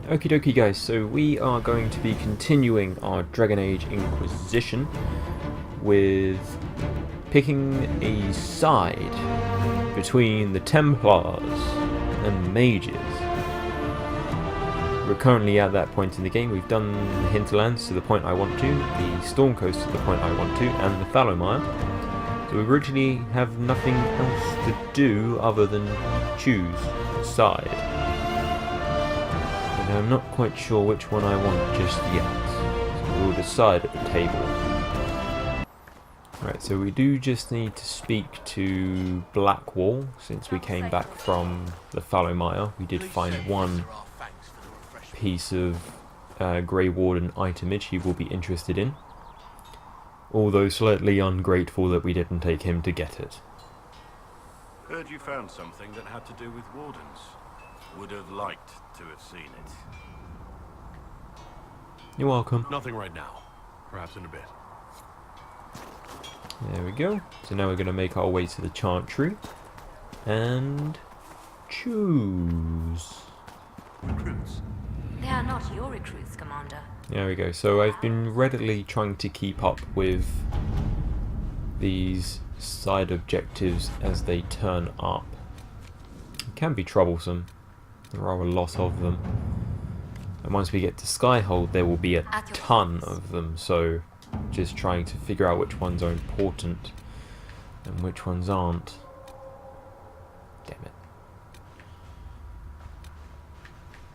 Okie dokie guys, so we are going to be continuing our Dragon Age Inquisition with picking a side between the Templars and the Mages. We're currently at that point in the game. We've done the Hinterlands to the point I want to, the Storm Coast to the point I want to, and the Fallowmire. So we originally have nothing else to do other than choose a side. And I'm not quite sure which one I want just yet. So we'll decide at the table. Right, so we do just need to speak to Blackwall since we came back from the Fallowmire. We did find one piece of Grey Warden itemage he will be interested in. Although slightly ungrateful that we didn't take him to get it. Heard you found something that had to do with wardens. Would have liked to have seen it. You're welcome. Nothing right now. Perhaps in a bit. There we go. So now we're going to make our way to the Chantry and choose. Recruits. They are not your recruits, Commander. There we go. So I've been readily trying to keep up with these side objectives as they turn up. It can be troublesome. There are a lot of them. And once we get to Skyhold, there will be a ton of them. So just trying to figure out which ones are important and which ones aren't. Damn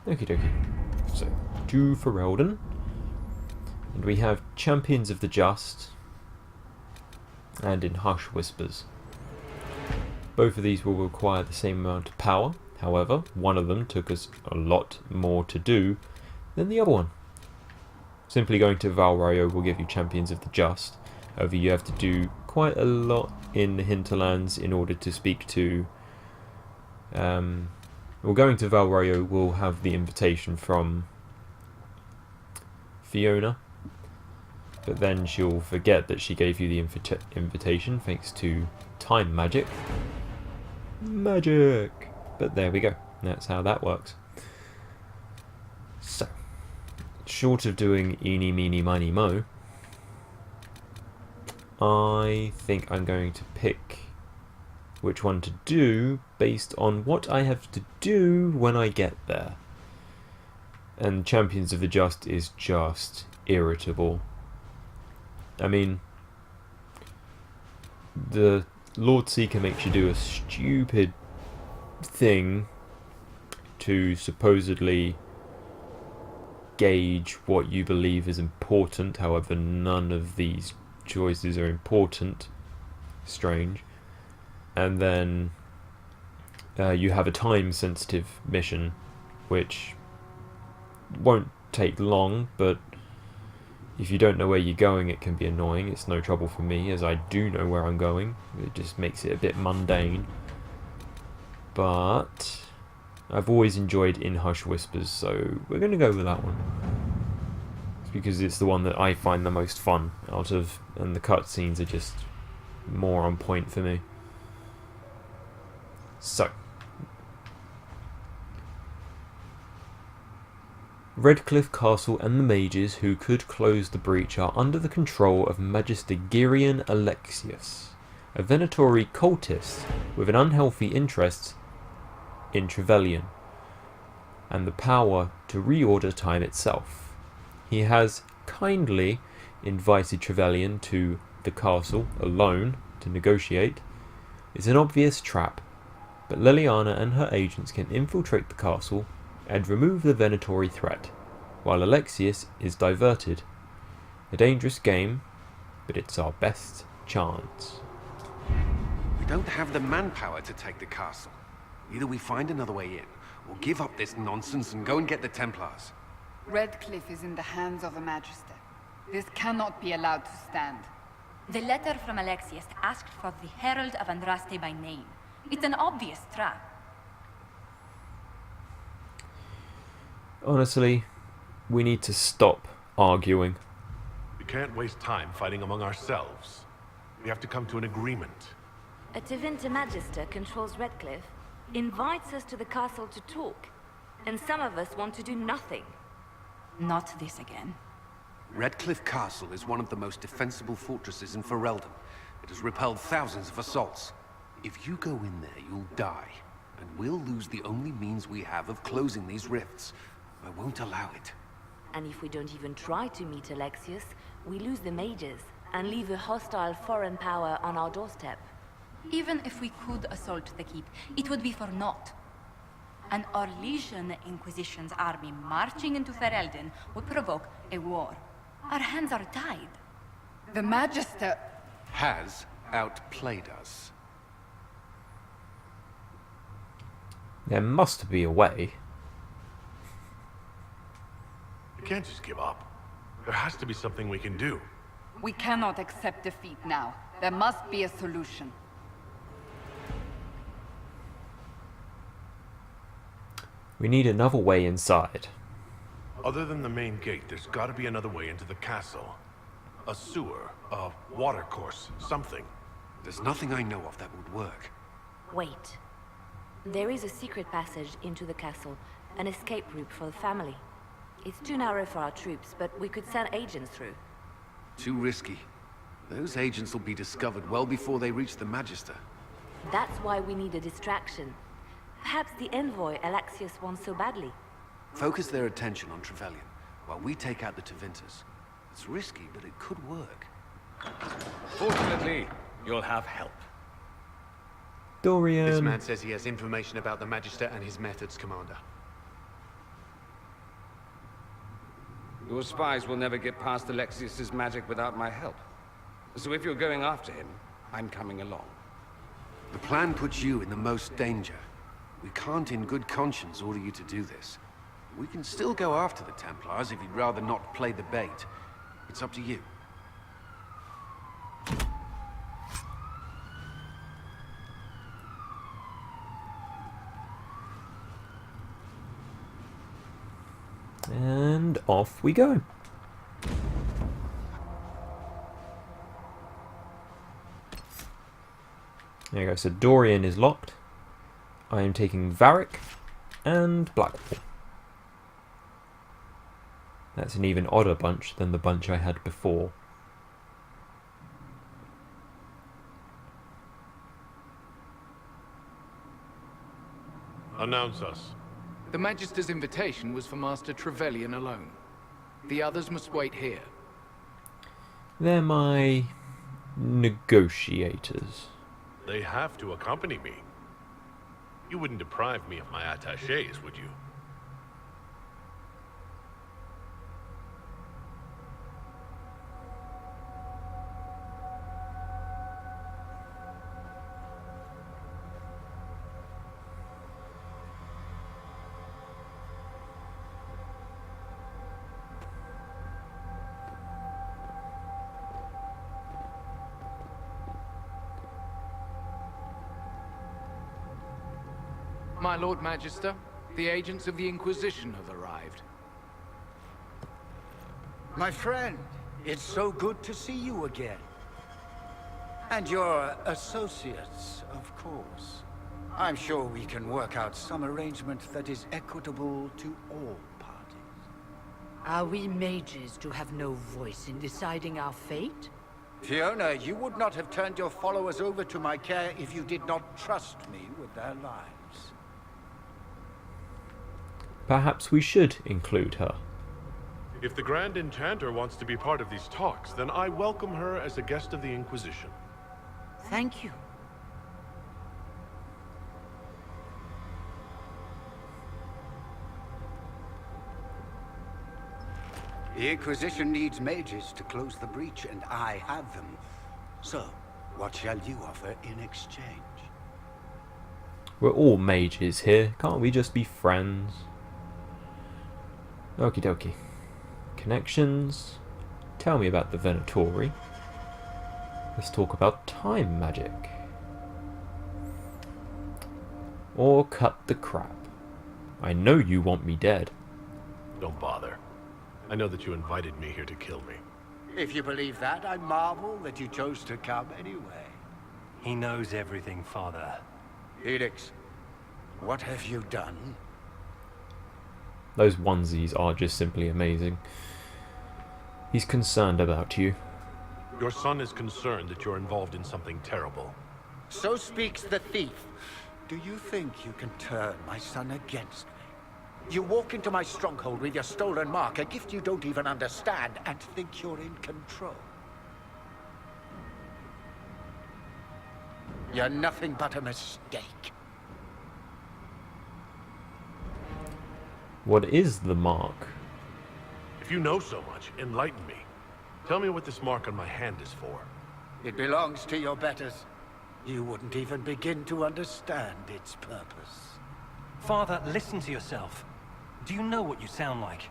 it. Okie dokie. So, to Ferelden. And we have Champions of the Just and in Hush Whispers. Both of these will require the same amount of power. However, one of them took us a lot more to do than the other one. Simply going to Val Ryo will give you Champions of the Just. However, you have to do quite a lot in the Hinterlands in order to speak to... well, going to Val Ryo will have the invitation from Fiona. But then she'll forget that she gave you the invitation thanks to time magic. Magic! But there we go. That's how that works. So, short of doing eeny, meeny, miny, mo, I think I'm going to pick which one to do based on what I have to do when I get there. And Champions of the Just is just irritable. I mean, the Lord Seeker makes you do a stupid thing to supposedly gauge what you believe is important. However, none of these choices are important. Strange. And then you have a time-sensitive mission, which won't take long, but if you don't know where you're going, it can be annoying. It's no trouble for me, as I do know where I'm going. It just makes it a bit mundane. But I've always enjoyed In Hush Whispers, so we're going to go with that one. It's because it's the one that I find the most fun out of, and the cutscenes are just more on point for me. So, Redcliffe Castle and the mages who could close the breach are under the control of Magister Girion Alexius, a Venatori cultist with an unhealthy interest in Trevelyan, and the power to reorder time itself. He has kindly invited Trevelyan to the castle alone to negotiate. It's an obvious trap, but Leliana and her agents can infiltrate the castle and remove the Venatori threat, while Alexius is diverted. A dangerous game, but it's our best chance. We don't have the manpower to take the castle. Either we find another way in, or give up this nonsense and go and get the Templars. Redcliffe is in the hands of a Magister. This cannot be allowed to stand. The letter from Alexius asked for the Herald of Andraste by name. It's an obvious trap. Honestly, we need to stop arguing. We can't waste time fighting among ourselves. We have to come to an agreement. A Tevinter Magister controls Redcliffe, invites us to the castle to talk. And some of us want to do nothing. Not this again. Redcliffe Castle is one of the most defensible fortresses in Ferelden. It has repelled thousands of assaults. If you go in there, you'll die. And we'll lose the only means we have of closing these rifts. I won't allow it. And if we don't even try to meet Alexius, we lose the mages and leave a hostile foreign power on our doorstep. Even if we could assault the keep, it would be for naught. An Orlesian Inquisition's army marching into Ferelden would provoke a war. Our hands are tied. The Magister... Has outplayed us. There must be a way. You can't just give up. There has to be something we can do. We cannot accept defeat now. There must be a solution. We need another way inside. Other than the main gate, there's got to be another way into the castle. A sewer, a water course, something. There's nothing I know of that would work. Wait. There is a secret passage into the castle, an escape route for the family. It's too narrow for our troops, but we could send agents through. Too risky. Those agents will be discovered well before they reach the Magister. That's why we need a distraction. Perhaps the envoy Alexius wants so badly. Focus their attention on Trevelyan, while we take out the Tevinters. It's risky, but it could work. Fortunately, you'll have help. Dorian. This man says he has information about the Magister and his methods, Commander. Your spies will never get past Alexius's magic without my help. So if you're going after him, I'm coming along. The plan puts you in the most danger. We can't in good conscience order you to do this. We can still go after the Templars if you'd rather not play the bait. It's up to you. And off we go. There you go, so Dorian is locked. I am taking Varric and Blackwall. That's an even odder bunch than the bunch I had before. Announce us. The Magister's invitation was for Master Trevelyan alone. The others must wait here. They're my negotiators. They have to accompany me. You wouldn't deprive me of my attachés, would you? My Lord Magister, the agents of the Inquisition have arrived. My friend, it's so good to see you again. And your associates, of course. I'm sure we can work out some arrangement that is equitable to all parties. Are we mages to have no voice in deciding our fate? Fiona, you would not have turned your followers over to my care if you did not trust me with their lives. Perhaps we should include her. If the Grand Enchanter wants to be part of these talks, then I welcome her as a guest of the Inquisition. Thank you. The Inquisition needs mages to close the breach, and I have them. So, what shall you offer in exchange? We're all mages here. Can't we just be friends? Okie dokie. Connections. Tell me about the Venatori. Let's talk about time magic. Or cut the crap. I know you want me dead. Don't bother. I know that you invited me here to kill me. If you believe that, I marvel that you chose to come anyway. He knows everything, Father. Felix, what have you done? Those onesies are just simply amazing. He's concerned about you. Your son is concerned that you're involved in something terrible. So speaks the thief. Do you think you can turn my son against me? You walk into my stronghold with your stolen mark, a gift you don't even understand, and think you're in control. You're nothing but a mistake. What is the mark? If you know so much, enlighten me. Tell me what this mark on my hand is for. It belongs to your betters. You wouldn't even begin to understand its purpose. Father, listen to yourself. Do you know what you sound like?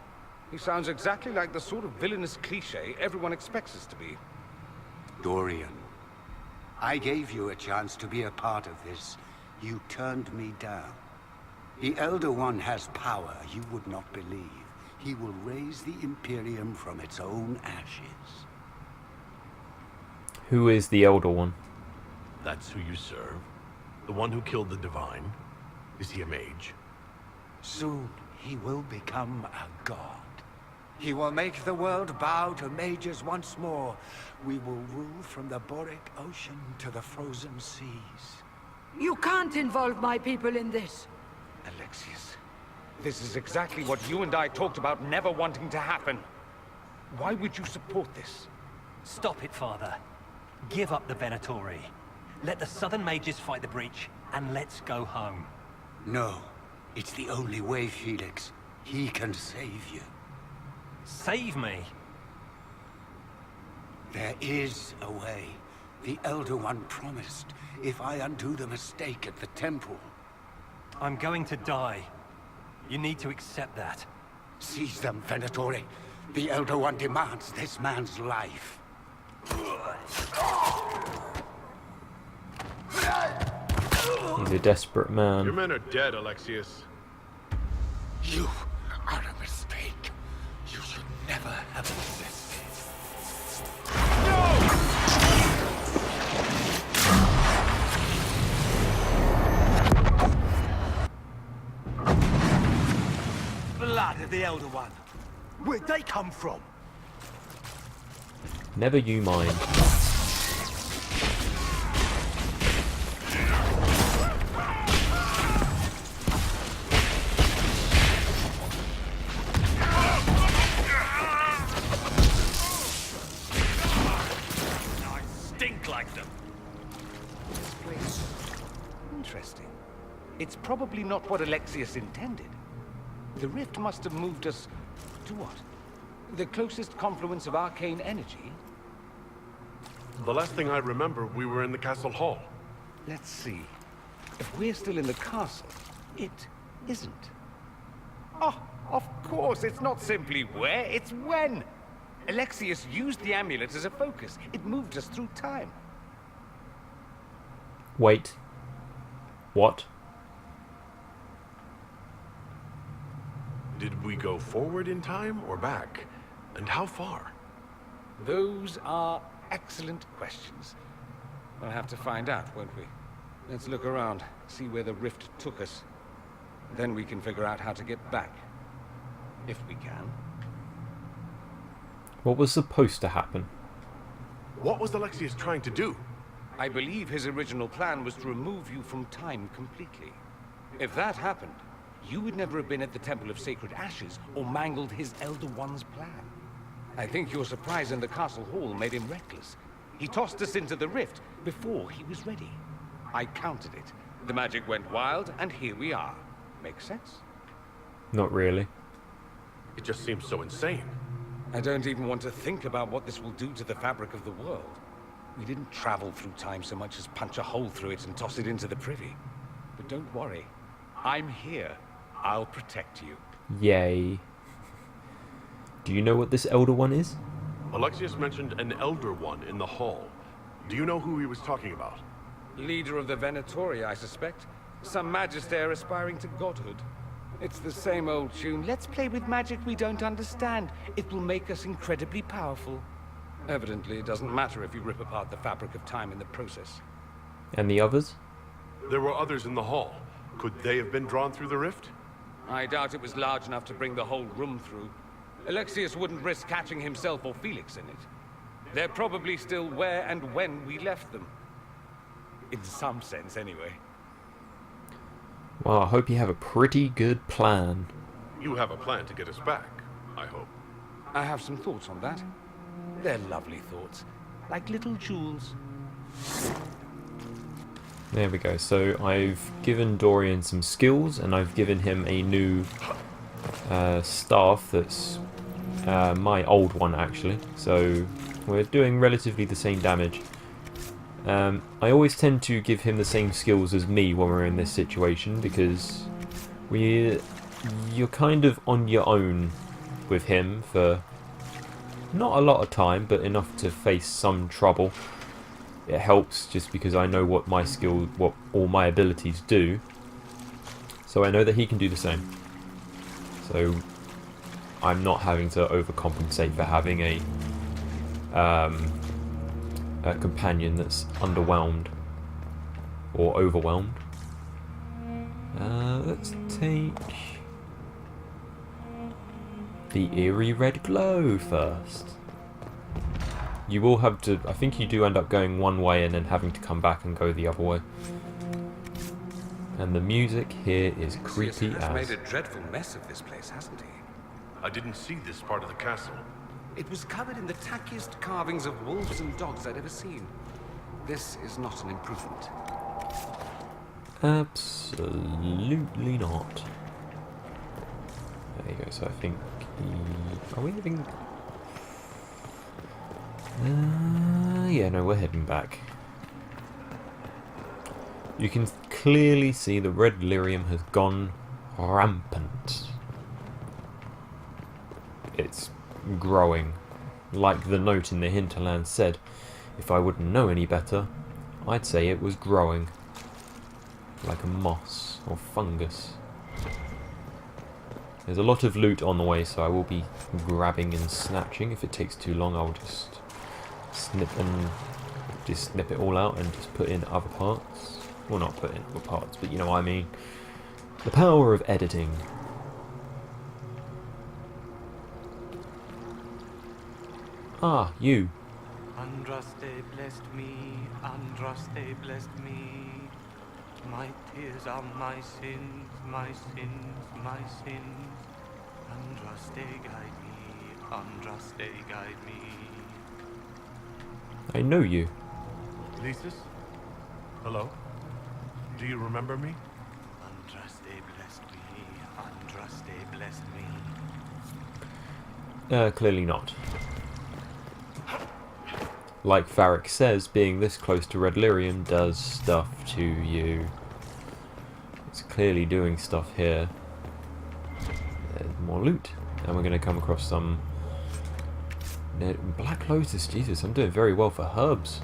He sounds exactly like the sort of villainous cliché everyone expects us to be. Dorian, I gave you a chance to be a part of this. You turned me down. The Elder One has power you would not believe. He will raise the Imperium from its own ashes. Who is the Elder One? That's who you serve? The one who killed the Divine? Is he a mage? Soon, he will become a god. He will make the world bow to mages once more. We will rule from the Boric Ocean to the frozen seas. You can't involve my people in this. Alexius, this is exactly what you and I talked about never wanting to happen. Why would you support this? Stop it, Father. Give up the Venatori. Let the Southern Mages fight the breach, and let's go home. No. It's the only way, Felix. He can save you. Save me? There is a way. The Elder One promised, if I undo the mistake at the temple. I'm going to die. You need to accept that. Seize them, Venatori. The Elder One demands this man's life. He's a desperate man. Your men are dead, Alexius. You are a mistake. You should never have existed. Blood of the Elder One. Where'd they come from? Never you mind. Interesting. It's probably not what Alexius intended. The rift must have moved us to what? The closest confluence of arcane energy? The last thing I remember, we were in the castle hall. Let's see. If we're still in the castle, it isn't. Oh, of course, it's not simply where, it's when. Alexius used the amulet as a focus. It moved us through time. Wait. What? Did we go forward in time or back? And how far? Those are excellent questions. We'll have to find out, won't we? Let's look around, see where the rift took us. Then we can figure out how to get back. If we can. What was supposed to happen? What was Alexius trying to do? I believe his original plan was to remove you from time completely. If that happened, you would never have been at the Temple of Sacred Ashes or mangled his Elder One's plan. I think your surprise in the castle hall made him reckless. He tossed us into the rift before he was ready. I counted it. The magic went wild, and here we are. Make sense? Not really. It just seems so insane. I don't even want to think about what this will do to the fabric of the world. We didn't travel through time so much as punch a hole through it and toss it into the privy. But don't worry. I'm here. I'll protect you. Yay. Do you know what this Elder One is? Alexius mentioned an Elder One in the hall. Do you know who he was talking about? Leader of the Venatori, I suspect. Some magister aspiring to godhood. It's the same old tune. Let's play with magic we don't understand. It will make us incredibly powerful. Evidently, it doesn't matter if you rip apart the fabric of time in the process. And the others? There were others in the hall. Could they have been drawn through the rift? I doubt it was large enough to bring the whole room through. Alexius wouldn't risk catching himself or Felix in it. They're probably still where and when we left them. In some sense, anyway. Well, I hope you have a pretty good plan. You have a plan to get us back, I hope. I have some thoughts on that. They're lovely thoughts. Like little jewels. There we go. So I've given Dorian some skills, and I've given him a new staff that's my old one, actually. So we're doing relatively the same damage. I always tend to give him the same skills as me when we're in this situation, because you're kind of on your own with him for not a lot of time, but enough to face some trouble. It helps just because I know what my skill, what all my abilities do, so I know that he can do the same. So I'm not having to overcompensate for having a companion that's underwhelmed or overwhelmed. Let's take the eerie red glow first. You will have to, I think you do end up going one way and then having to come back and go the other way. And the music here is creepy He has as. made a dreadful mess of this place, hasn't he? I didn't see this part of the castle. It was covered in the tackiest carvings of wolves and dogs I'd ever seen. This is not an improvement. Absolutely not. There you go, so I think... Are we heading... yeah, no, we're heading back. You can clearly see the red lyrium has gone rampant. It's growing. Like the note in the hinterland said, if I wouldn't know any better, I'd say it was growing. Like a moss or fungus. There's a lot of loot on the way, so I will be grabbing and snatching. If it takes too long, I'll just snip it all out and just put in other parts. Well, not put in other parts, but you know what I mean. The power of editing. Ah, you. Andraste blessed me, Andraste blessed me. My tears are my sins, my sins, my sins. Andraste guide me, Andraste guide me. I know you. Lysis? Hello? Do you remember me? Andraste blessed me, Andraste blessed me. Clearly not. Like Varric says, being this close to red lyrium does stuff to you. It's clearly doing stuff here. There's more loot. And we're going to come across some... Black Lotus, Jesus, I'm doing very well for herbs.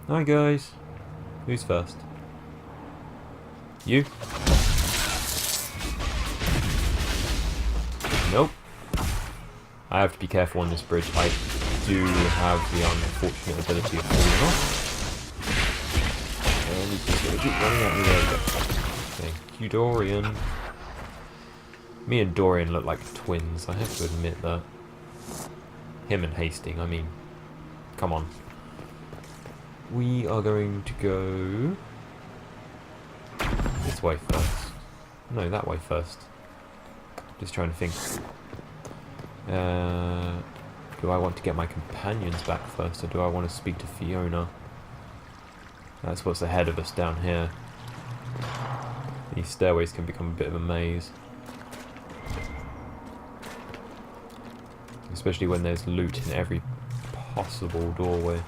Hi guys. Who's first? You? Nope. I have to be careful on this bridge. I do have the unfortunate ability of falling off. And he's just going to keep running at me. There we go. Thank you, Dorian. Me and Dorian look like twins, I have to admit that. Him and Hasting, I mean. Come on. We are going to go... this way first. No, that way first. Just trying to think. Do I want to get my companions back first, or do I want to speak to Fiona? That's what's ahead of us down here. These stairways can become a bit of a maze. Especially when there's loot in every possible doorway.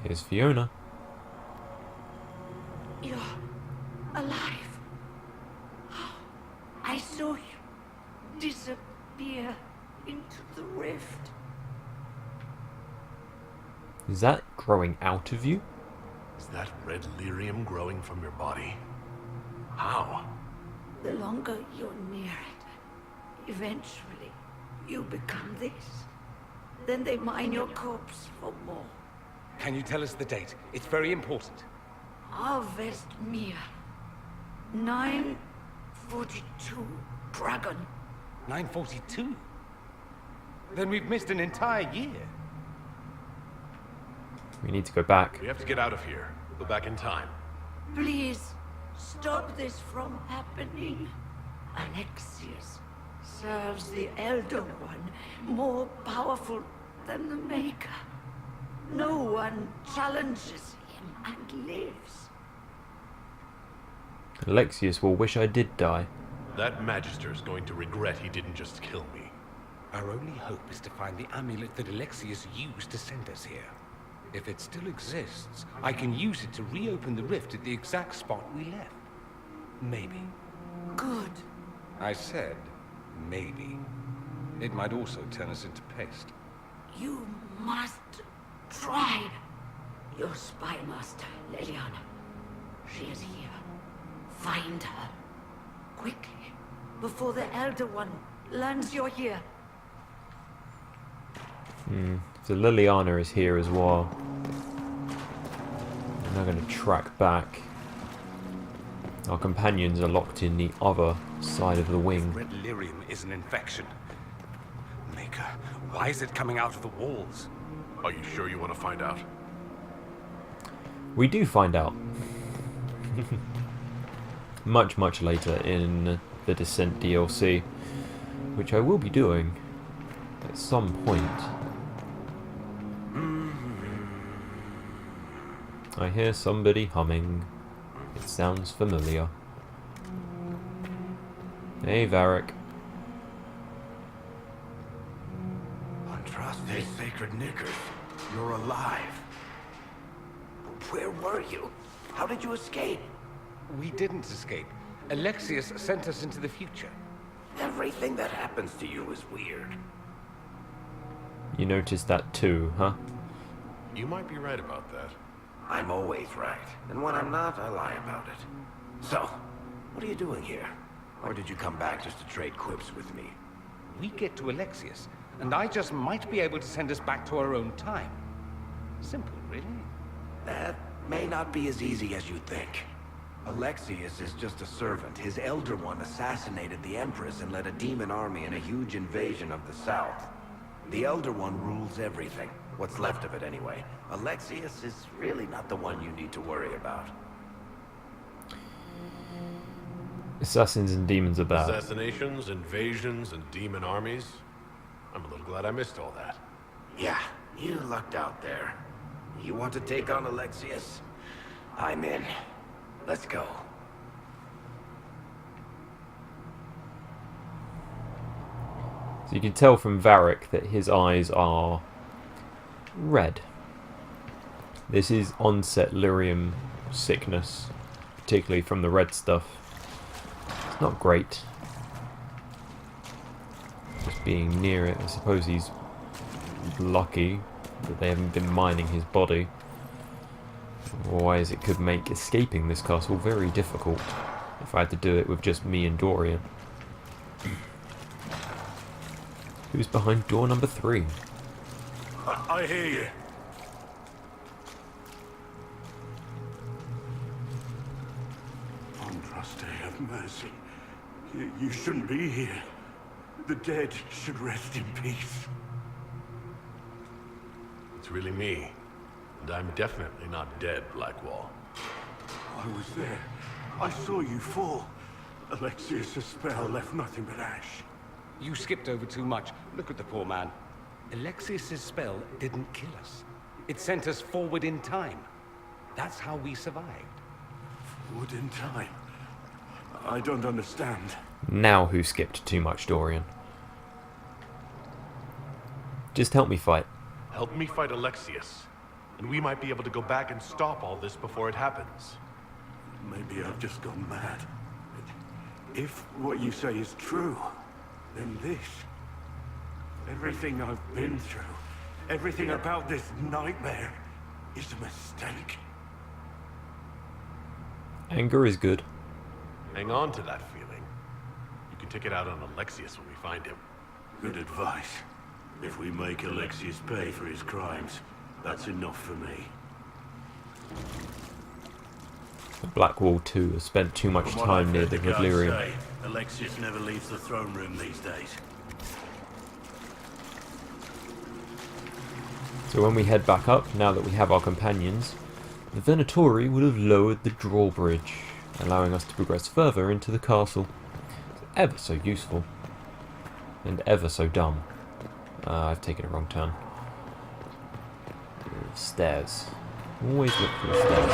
Here's Fiona. You're alive. I saw you disappear into the rift. Is that growing out of you? Is that red lyrium growing from your body? How? The longer you're near it, eventually you become this. Then they mine your corpse for more. Can you tell us the date? It's very important. Harvest Mir. 942 Dragon. 942? Then we've missed an entire year. We need to go back. We have to get out of here. Go back in time. Please, stop this from happening. Alexius serves the Elder One, more powerful than the Maker. No one challenges him and lives. Alexius will wish I did die. That Magister's going to regret he didn't just kill me. Our only hope is to find the amulet that Alexius used to send us here. If it still exists, I can use it to reopen the rift at the exact spot we left. Maybe. Good. I said, maybe. It might also turn us into paste. You must try. Your spy master, Leliana. She is here. Find her. Quickly. Before the Elder One learns you're here. So Liliana is here as well. We're now going to track back. Our companions are locked in the other side of the wing. Red lyrium is an infection. Maker, why is it coming out of the walls? Are you sure you want to find out? We do find out. much later in the Descent DLC, which I will be doing at some point. I hear somebody humming. It sounds familiar. Hey, Varric. Untrust these sacred knickers. You're alive. Where were you? How did you escape? We didn't escape. Alexius sent us into the future. Everything that happens to you is weird. You noticed that too, huh? You might be right about that. I'm always right. And when I'm not, I lie about it. So, what are you doing here? Or did you come back just to trade quips with me? We get to Alexius, and I just might be able to send us back to our own time. Simple, really. That may not be as easy as you think. Alexius is just a servant. His Elder One assassinated the Empress and led a demon army in a huge invasion of the South. The Elder One rules everything. What's left of it, anyway. Alexius is really not the one you need to worry about. Assassins and demons are bad. Assassinations, invasions, and demon armies. I'm a little glad I missed all that. Yeah, you lucked out there. You want to take on Alexius? I'm in. Let's go. So you can tell from Varric that his eyes are red. This is onset lyrium sickness, particularly from the red stuff. It's not great. Just being near it, I suppose he's lucky that they haven't been mining his body. Otherwise it could make escaping this castle very difficult if I had to do it with just me and Dorian. Who's behind door number 3? I hear you. Andraste, have mercy. You shouldn't be here. The dead should rest in peace. It's really me. And I'm definitely not dead, Blackwall. I was there. I saw you fall. Alexius' spell left nothing but ash. You skipped over too much. Look at the poor man. Alexius' spell didn't kill us. It sent us forward in time. That's how we survived. Forward in time? I don't understand. Now who skipped too much, Dorian? Just help me fight. Help me fight Alexius. And we might be able to go back and stop all this before it happens. Maybe I've just gone mad. If what you say is true, then this... everything I've been through, everything about this nightmare, is a mistake. Anger is good. Hang on to that feeling. You can take it out on Alexius when we find him. Good advice. If we make Alexius pay for his crimes, that's enough for me. Blackwall 2 has spent too much From what time I've near heard the the guys Valerian. say, Alexius never leaves the throne room these days. So when we head back up, now that we have our companions, the Venatori would have lowered the drawbridge, allowing us to progress further into the castle. It's ever so useful. And ever so dumb. I've taken a wrong turn. Stairs. Always look for the stairs.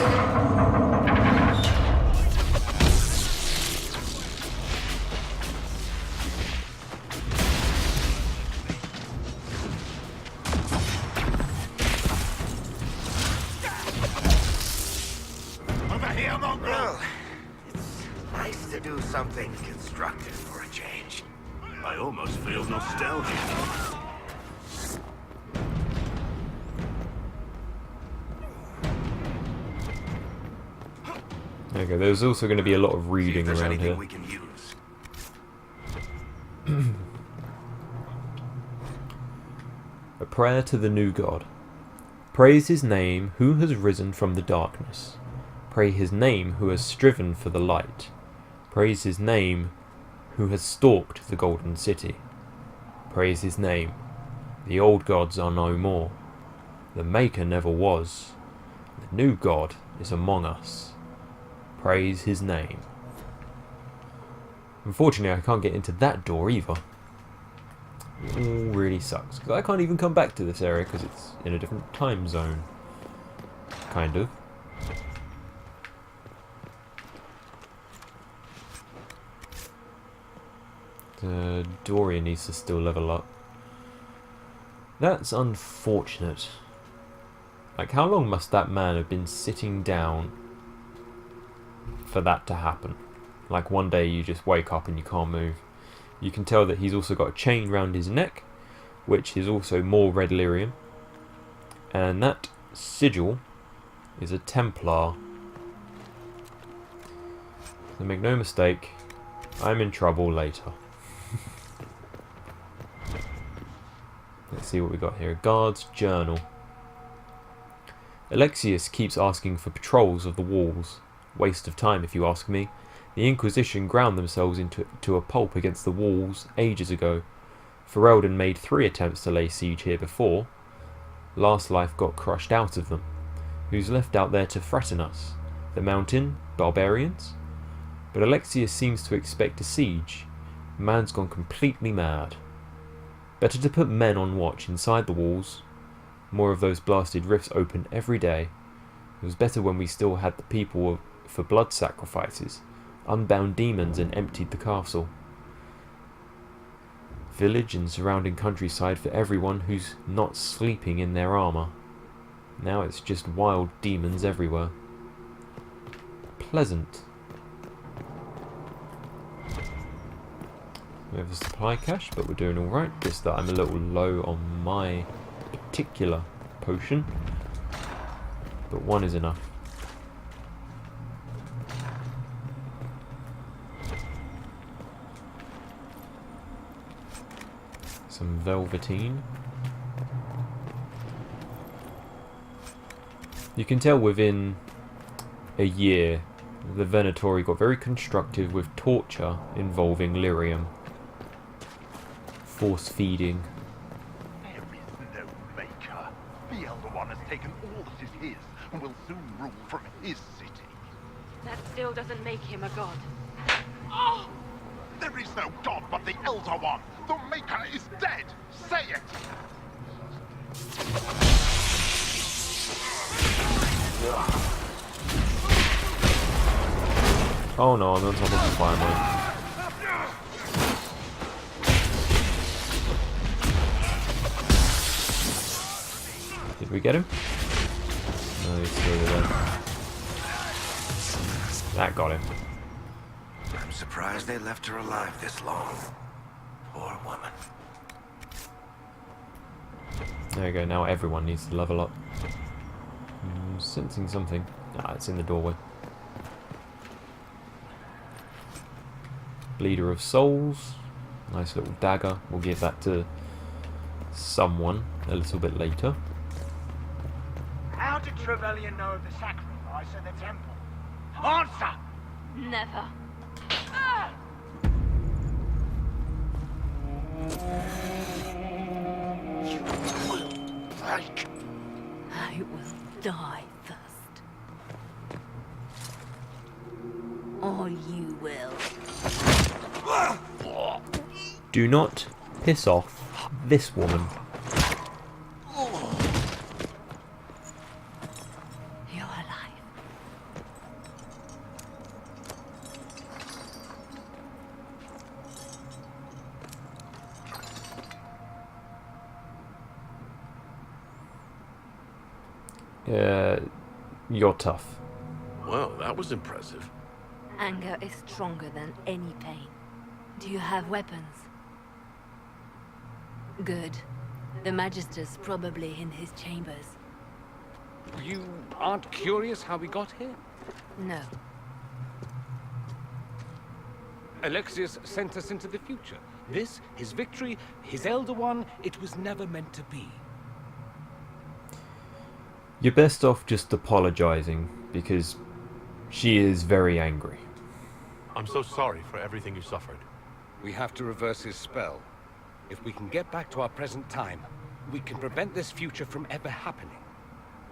Over here, mongrel! Well, it's nice to do something constructive for a change. I almost feel nostalgic. There you go. There's also going to be a lot of reading There's around anything here. we can use. A prayer to the new god. Praise his name who has risen from the darkness. Pray his name who has striven for the light. Praise his name who has stalked the golden city. Praise his name. The old gods are no more. The maker never was. The new god is among us. Praise his name. Unfortunately, I can't get into that door either. It all really sucks, because I can't even come back to this area because it's in a different time zone. Kind of. Dorian needs to still level up. That's unfortunate. Like, how long must that man have been sitting down for that to happen? Like, one day you just wake up and you can't move. You can tell that he's also got a chain round his neck, which is also more red lyrium. And that sigil is a Templar. So make no mistake, I'm in trouble later. Let's see what we got here. Guard's journal. Alexius keeps asking for patrols of the walls. Waste of time, if you ask me. The Inquisition ground themselves into a pulp against the walls ages ago. Ferelden made 3 attempts to lay siege here before. Last life got crushed out of them. Who's left out there to threaten us? The mountain? Barbarians? But Alexius seems to expect a siege. Man's gone completely mad. Better to put men on watch inside the walls. More of those blasted rifts open every day. It was better when we still had the people for blood sacrifices, unbound demons and emptied the castle. Village and surrounding countryside for everyone who's not sleeping in their armour. Now it's just wild demons everywhere. Pleasant. We have a supply cache, but we're doing alright. Just that I'm a little low on my particular potion. But 1 is enough. Some velveteen. You can tell within a year the Venatori got very constructive with torture involving lyrium. Force feeding. There is no maker. The Elder One has taken all that is his and will soon rule from his city. That still doesn't make him a god. Oh! There is no god but the Elder One. The Maker is dead. Say it. Oh no, I'm on top of the fireman. Did we get him? No, he's still there. That got him. I'm surprised they left her alive this long. Poor woman. There we go, now everyone needs to level up. Sensing something. Ah, it's in the doorway. Bleeder of Souls. Nice little dagger. We'll give that to someone a little bit later. How did Trevelyan know of the sacrifice at the temple? Answer! Never. You will break. I will die first. Or you will. Do not piss off this woman. You're alive. You're tough. Well, that was impressive. Anger is stronger than any pain. Do you have weapons? Good. The Magister's probably in his chambers. You aren't curious how we got here? No. Alexius sent us into the future. This, his victory, his Elder One, it was never meant to be. You're best off just apologizing, because she is very angry. I'm so sorry for everything you suffered. We have to reverse his spell. If we can get back to our present time, we can prevent this future from ever happening.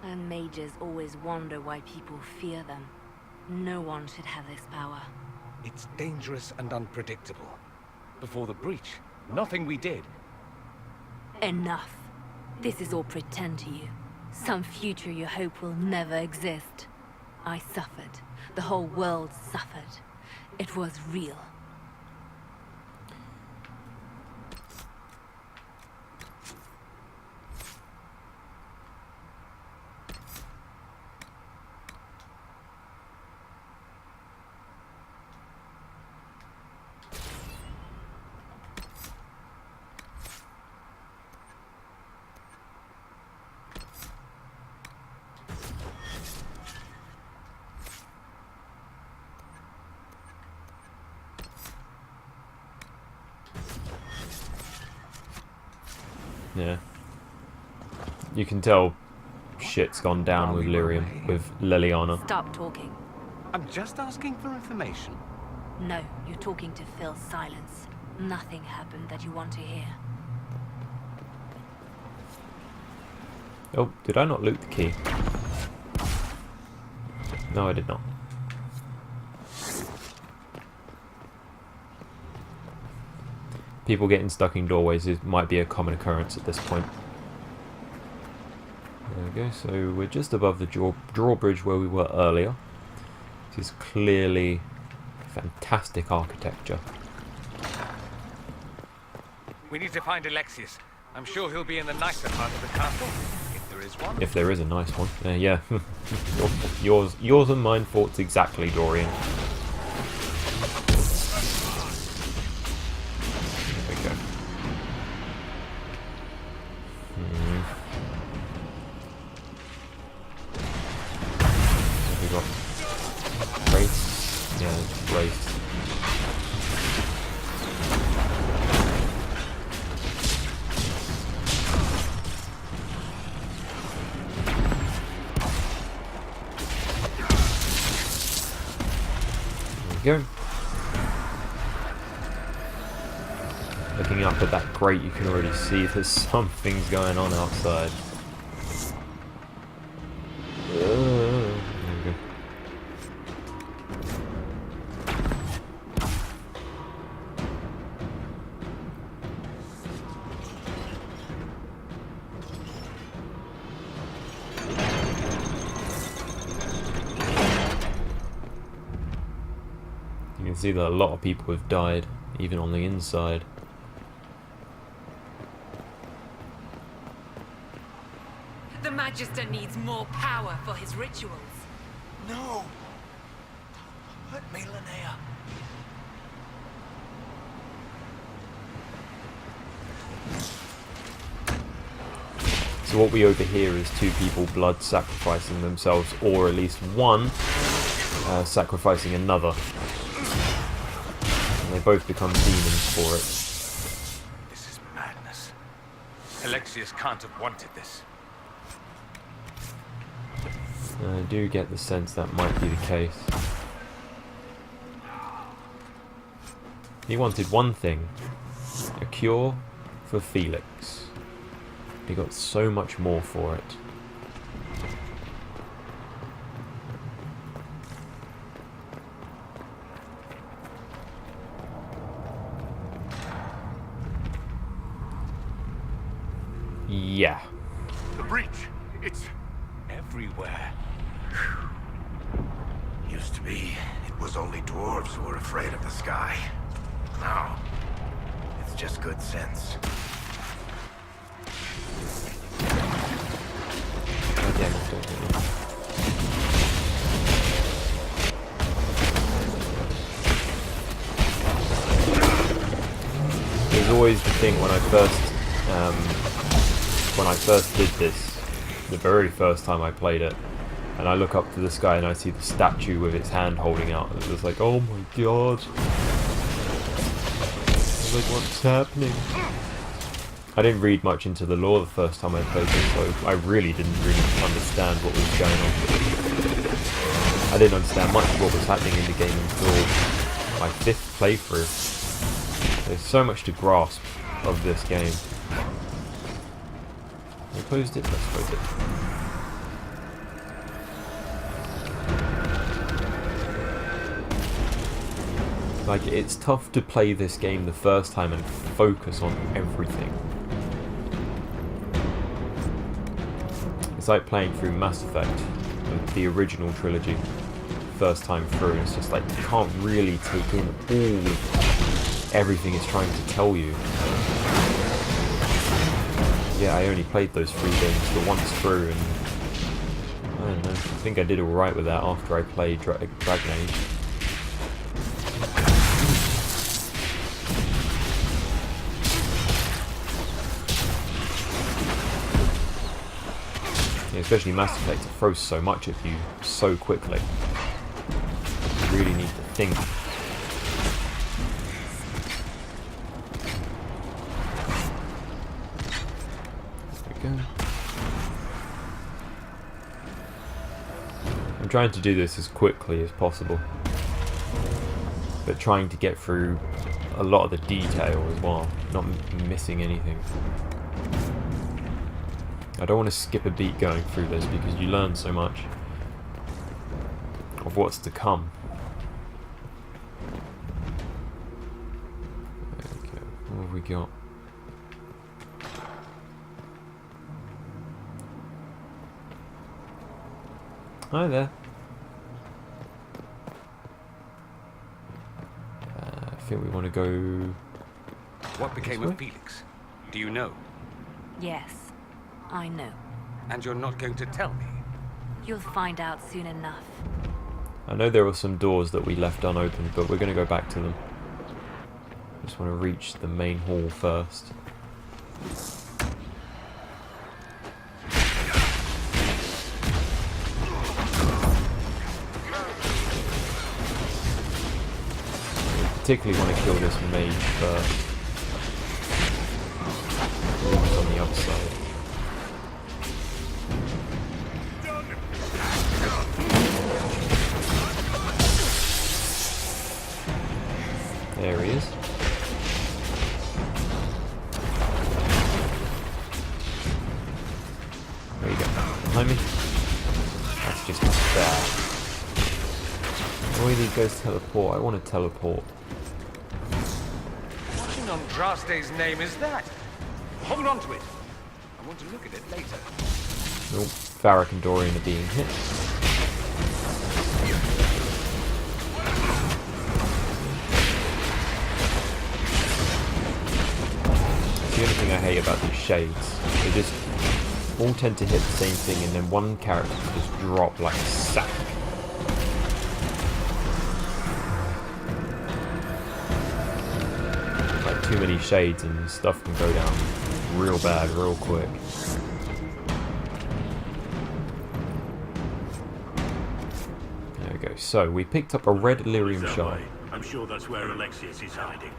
And mages always wonder why people fear them. No one should have this power. It's dangerous and unpredictable. Before the breach, nothing we did. Enough. This is all pretend to you. Some future you hope will never exist. I suffered. The whole world suffered. It was real. Yeah. You can tell shit's gone down with Lyrium, with Leliana. Stop talking. I'm just asking for information. No, you're talking to fill silence. Nothing happened that you want to hear. Oh, did I not loot the key? No, I did not. People getting stuck in doorways might be a common occurrence at this point. There we go, so we're just above the drawbridge where we were earlier. This is clearly fantastic architecture. We need to find Alexius. I'm sure he'll be in the nicer part of the castle, if there is one. If there is a nice one. Yeah. yours and mine thoughts exactly, Dorian. There we go. We got Wraiths. Yeah, Wraiths. Go. Looking up at that grate, you can already see there's some things going on outside. There we go. You can see that a lot of people have died, even on the inside. The Magister needs more power for his rituals. No! Let me, Linnea. So what we overhear is two people blood sacrificing themselves, or at least one sacrificing another. They both become demons for it. This is madness. Alexius can't have wanted this. I do get the sense that might be the case. He wanted one thing. A cure for Felix. He got so much more for it. Yeah. The breach, it's everywhere. Used to be, it was only dwarves who were afraid of the sky. Now, it's just good sense. There's always the thing when I first did this, the very first time I played it, and I look up to the sky and I see the statue with its hand holding out, and it was like, oh my god. I was like, what's happening? I didn't read much into the lore the first time I played it, so I really didn't understand what was going on. I didn't understand much of what was happening in the game until my 5th playthrough. There's so much to grasp of this game. I closed it, let's close it. Like, it's tough to play this game the first time and focus on everything. It's like playing through Mass Effect, the original trilogy, first time through. It's just like, you can't really take in all everything it's trying to tell you. Yeah, I only played those 3 games the once through, and I don't know, I think I did alright with that after I played Dragon Age. Yeah, especially Mass Effect, it throws so much at you so quickly. You really need to think. I'm trying to do this as quickly as possible, but trying to get through a lot of the detail as well, not missing anything. I don't want to skip a beat going through this because you learn so much of what's to come. Okay, what have we got? Hi there. I think we want to go... What became of Felix? Do you know? Yes, I know. And you're not going to tell me? You'll find out soon enough. I know there were some doors that we left unopened, but we're going to go back to them. Just want to reach the main hall first. Particularly want to kill this mage first. He's on the other side. There he is. There you go. Behind me. That's just fair. Oh, these guys teleport. I want to teleport. Andraste's name is that? Hold on to it. I want to look at it later. Nope. Varric and Dorian are being hit. That's the only thing I hate about these shades. They just all tend to hit the same thing, and then one character can just drop like a sack. Too many shades and stuff can go down real bad, real quick. There we go. So we picked up a red Lyrium shard. I'm sure that's where Alexius is hiding.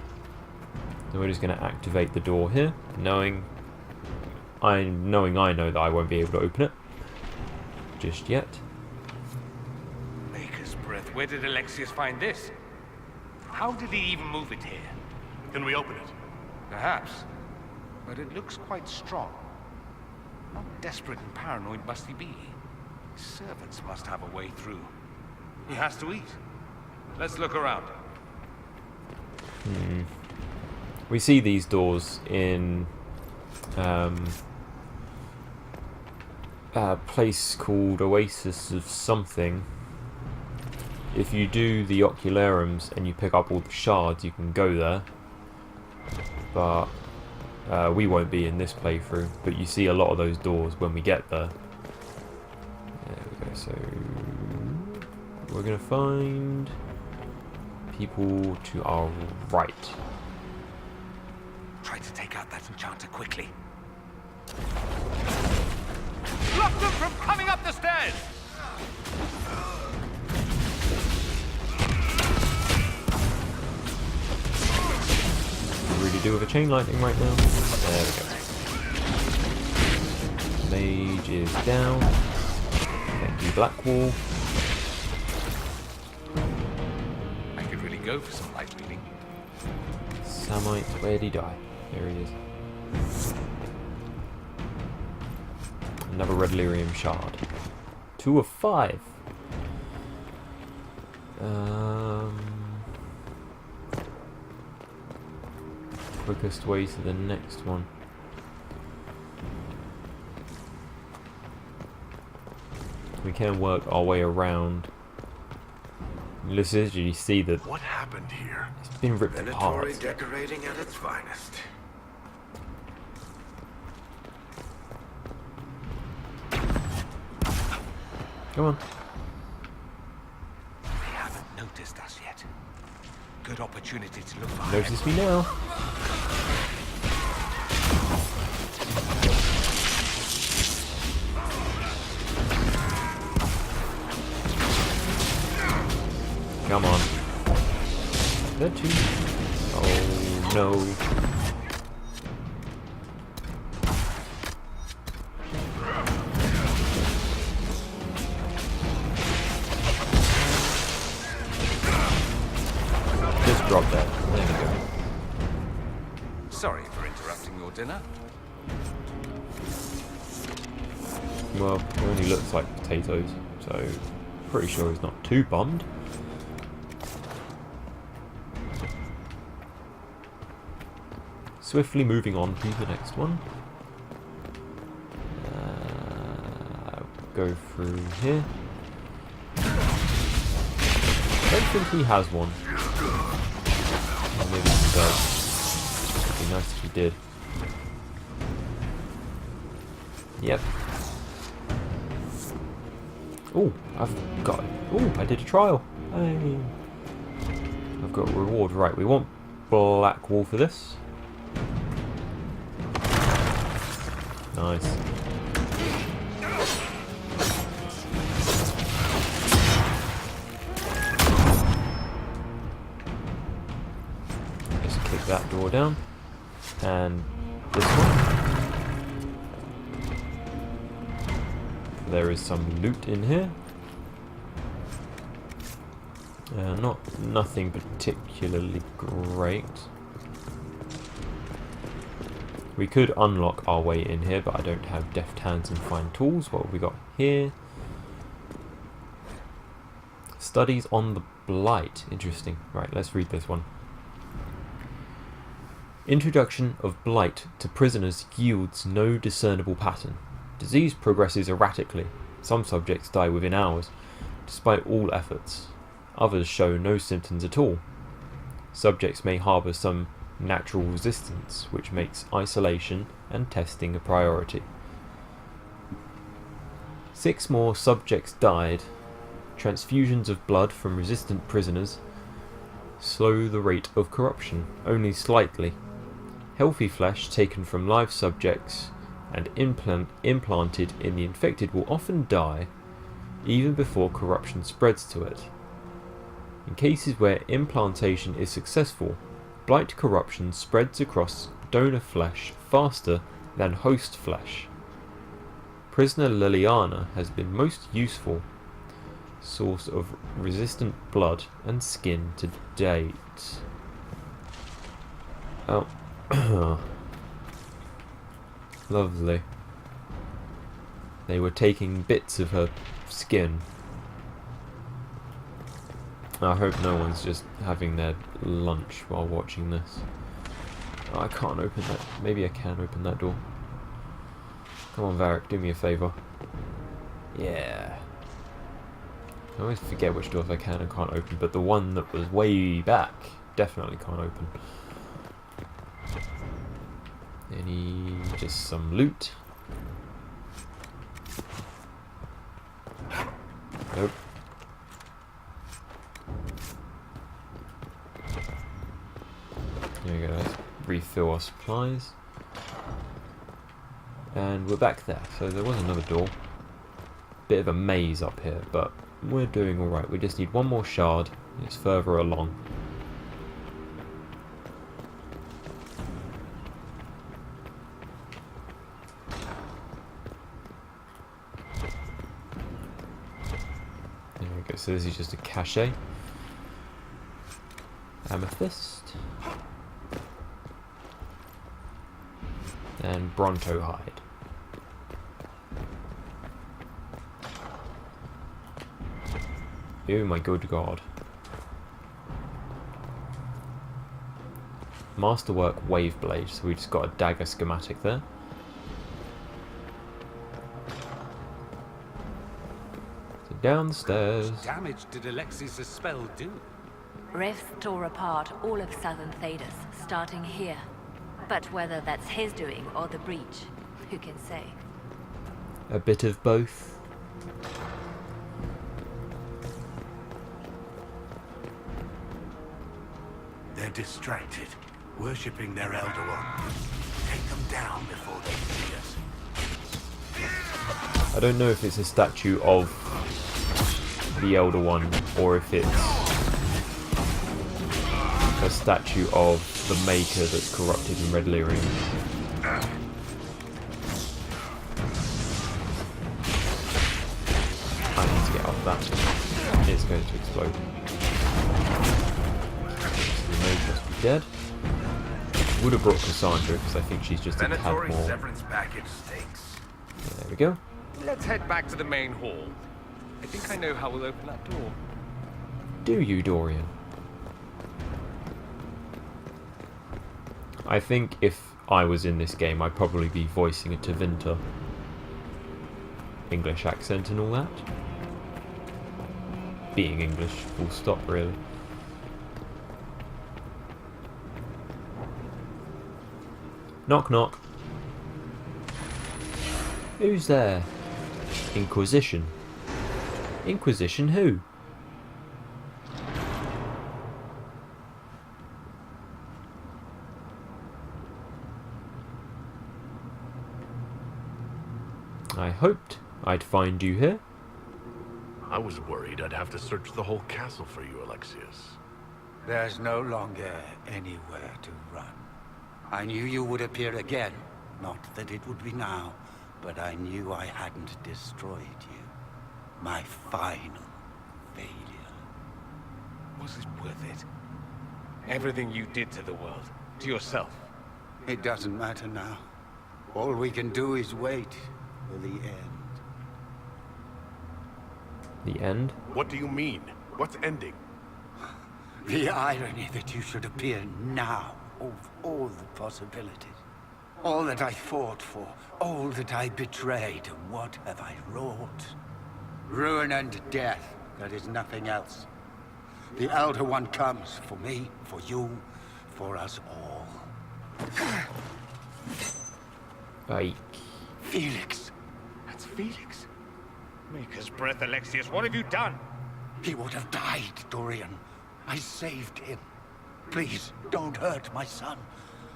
So we're just going to activate the door here, knowing I know that I won't be able to open it just yet. Maker's breath. Where did Alexius find this? How did he even move it here? Can we open it? Perhaps. But it looks quite strong. How desperate and paranoid must he be? His servants must have a way through. He has to eat. Let's look around. We see these doors in a place called Oasis of something. If you do the Ocularums and you pick up all the shards, you can go there. But we won't be in this playthrough. But you see a lot of those doors when we get there. There we go. So we're gonna find people to our right. Try to take out that enchanter quickly. Block them from coming up the stairs! We really do with a chain lightning right now. There we go. Mage is down. Thank you, Blackwall. I could really go for some light reading. Samite, where'd he die? There he is. Another red lyrium shard. 2 of 5. Quickest way to the next one. We can work our way around. Let's literally see that what happened here. It's been ripped apart. Venatory decorating at its finest. Come on. They haven't noticed us yet. Good opportunity to look behind. Notice me now. Come on. Is that two? Oh no. Just drop that. There we go. Sorry for interrupting your dinner. Well, it only looks like potatoes, so pretty sure he's not too bummed. Swiftly moving on to the next one. Go through here. I don't think he has one. Or maybe he does. It'd be nice if he did. Yep. Oh, I've got it. Oh, I did a trial. Hey. I've got a reward. Right, we want Blackwall for this. Nice. Just kick that door down. And this one. There is some loot in here. Nothing particularly great. We could unlock our way in here, but I don't have deft hands and fine tools. What have we got here? Studies on the Blight. Interesting. Right, let's read this one. Introduction of Blight to prisoners yields no discernible pattern. Disease progresses erratically. Some subjects die within hours, despite all efforts. Others show no symptoms at all. Subjects may harbour some natural resistance, which makes isolation and testing a priority. 6 more subjects died. Transfusions of blood from resistant prisoners slow the rate of corruption, only slightly. Healthy flesh taken from live subjects and implanted in the infected will often die, even before corruption spreads to it. In cases where implantation is successful, blight corruption spreads across donor flesh faster than host flesh. Prisoner Liliana has been most useful source of resistant blood and skin to date. Oh. Lovely. They were taking bits of her skin. I hope no one's just having their lunch while watching this. Oh, I can't open that. Maybe I can open that door. Come on, Varric, do me a favour. Yeah. I always forget which doors I can and can't open, but the one that was way back definitely can't open. Just some loot. Nope. Here we go, let's refill our supplies. And we're back there, so there was another door. Bit of a maze up here, but we're doing alright. We just need one more shard, and it's further along. There we go, so this is just a cache. Amethyst. And Bronto hide. Oh my good god. Masterwork Wave Blade, so we just got a dagger schematic there. So down the stairs. What damage did Alexius' spell do? Rifts tore apart all of southern Thedas, starting here. But whether that's his doing or the breach, who can say? A bit of both. They're distracted, worshipping their Elder One. Take them down before they see us. I don't know if it's a statue of the Elder One or if it's a statue of the Maker that's corrupted in Red Lyrium. I need to get off that. It's going to explode. The mage must be dead. Would have brought Cassandra because I think she's just a tad more. Severance package stinks. There we go. Let's head back to the main hall. I think I know how we'll open that door. Do you, Dorian? I think if I was in this game, I'd probably be voicing a Tevinter. English accent and all that. Being English, full stop, really. Knock knock. Who's there? Inquisition. Inquisition who? I hoped I'd find you here. I was worried I'd have to search the whole castle for you, Alexius. There's no longer anywhere to run. I knew you would appear again. Not that it would be now, but I knew I hadn't destroyed you. My final failure. Was it worth it? Everything you did to the world, to yourself. It doesn't matter now. All we can do is wait for the end. The end? What do you mean? What's ending? The irony that you should appear now of all the possibilities. All that I fought for, all that I betrayed, and what have I wrought? Ruin and death, there is nothing else. The Elder One comes for me, for you, for us all. Ike. Felix. That's Felix. Maker's breath, Alexius, what have you done? He would have died, Dorian. I saved him. Please, don't hurt my son.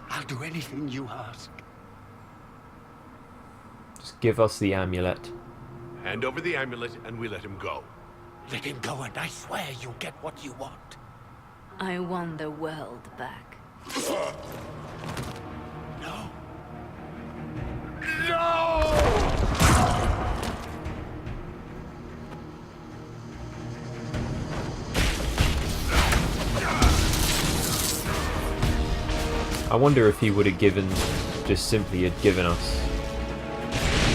I'll do anything you ask. Just give us the amulet. Hand over the amulet and we let him go. Let him go and I swear you'll get what you want. I want the world back. No! I wonder if he would have just simply had given us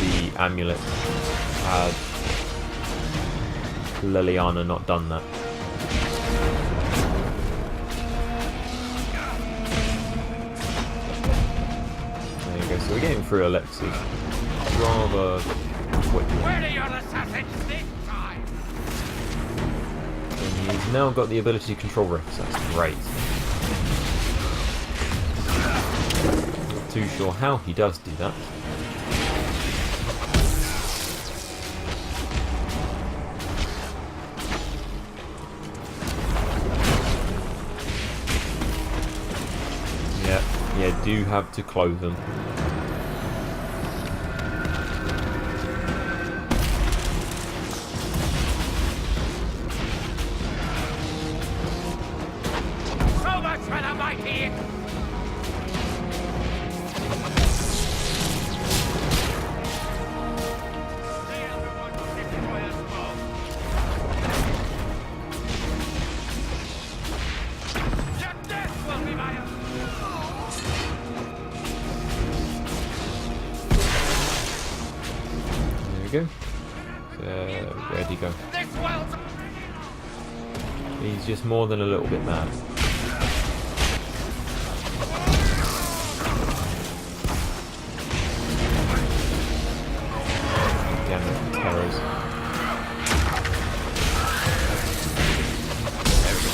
the amulet had Liliana not done that. There you go, so we're getting through Alexi's rather quickly. Where are your assassins this time? And he's now got the ability to control rifts, that's great. Not too sure how he does do that. Yeah, do have to close them. So much for the mighty! Go. Where'd he go? He's just more than a little bit mad. Damn it, terrors. There we go.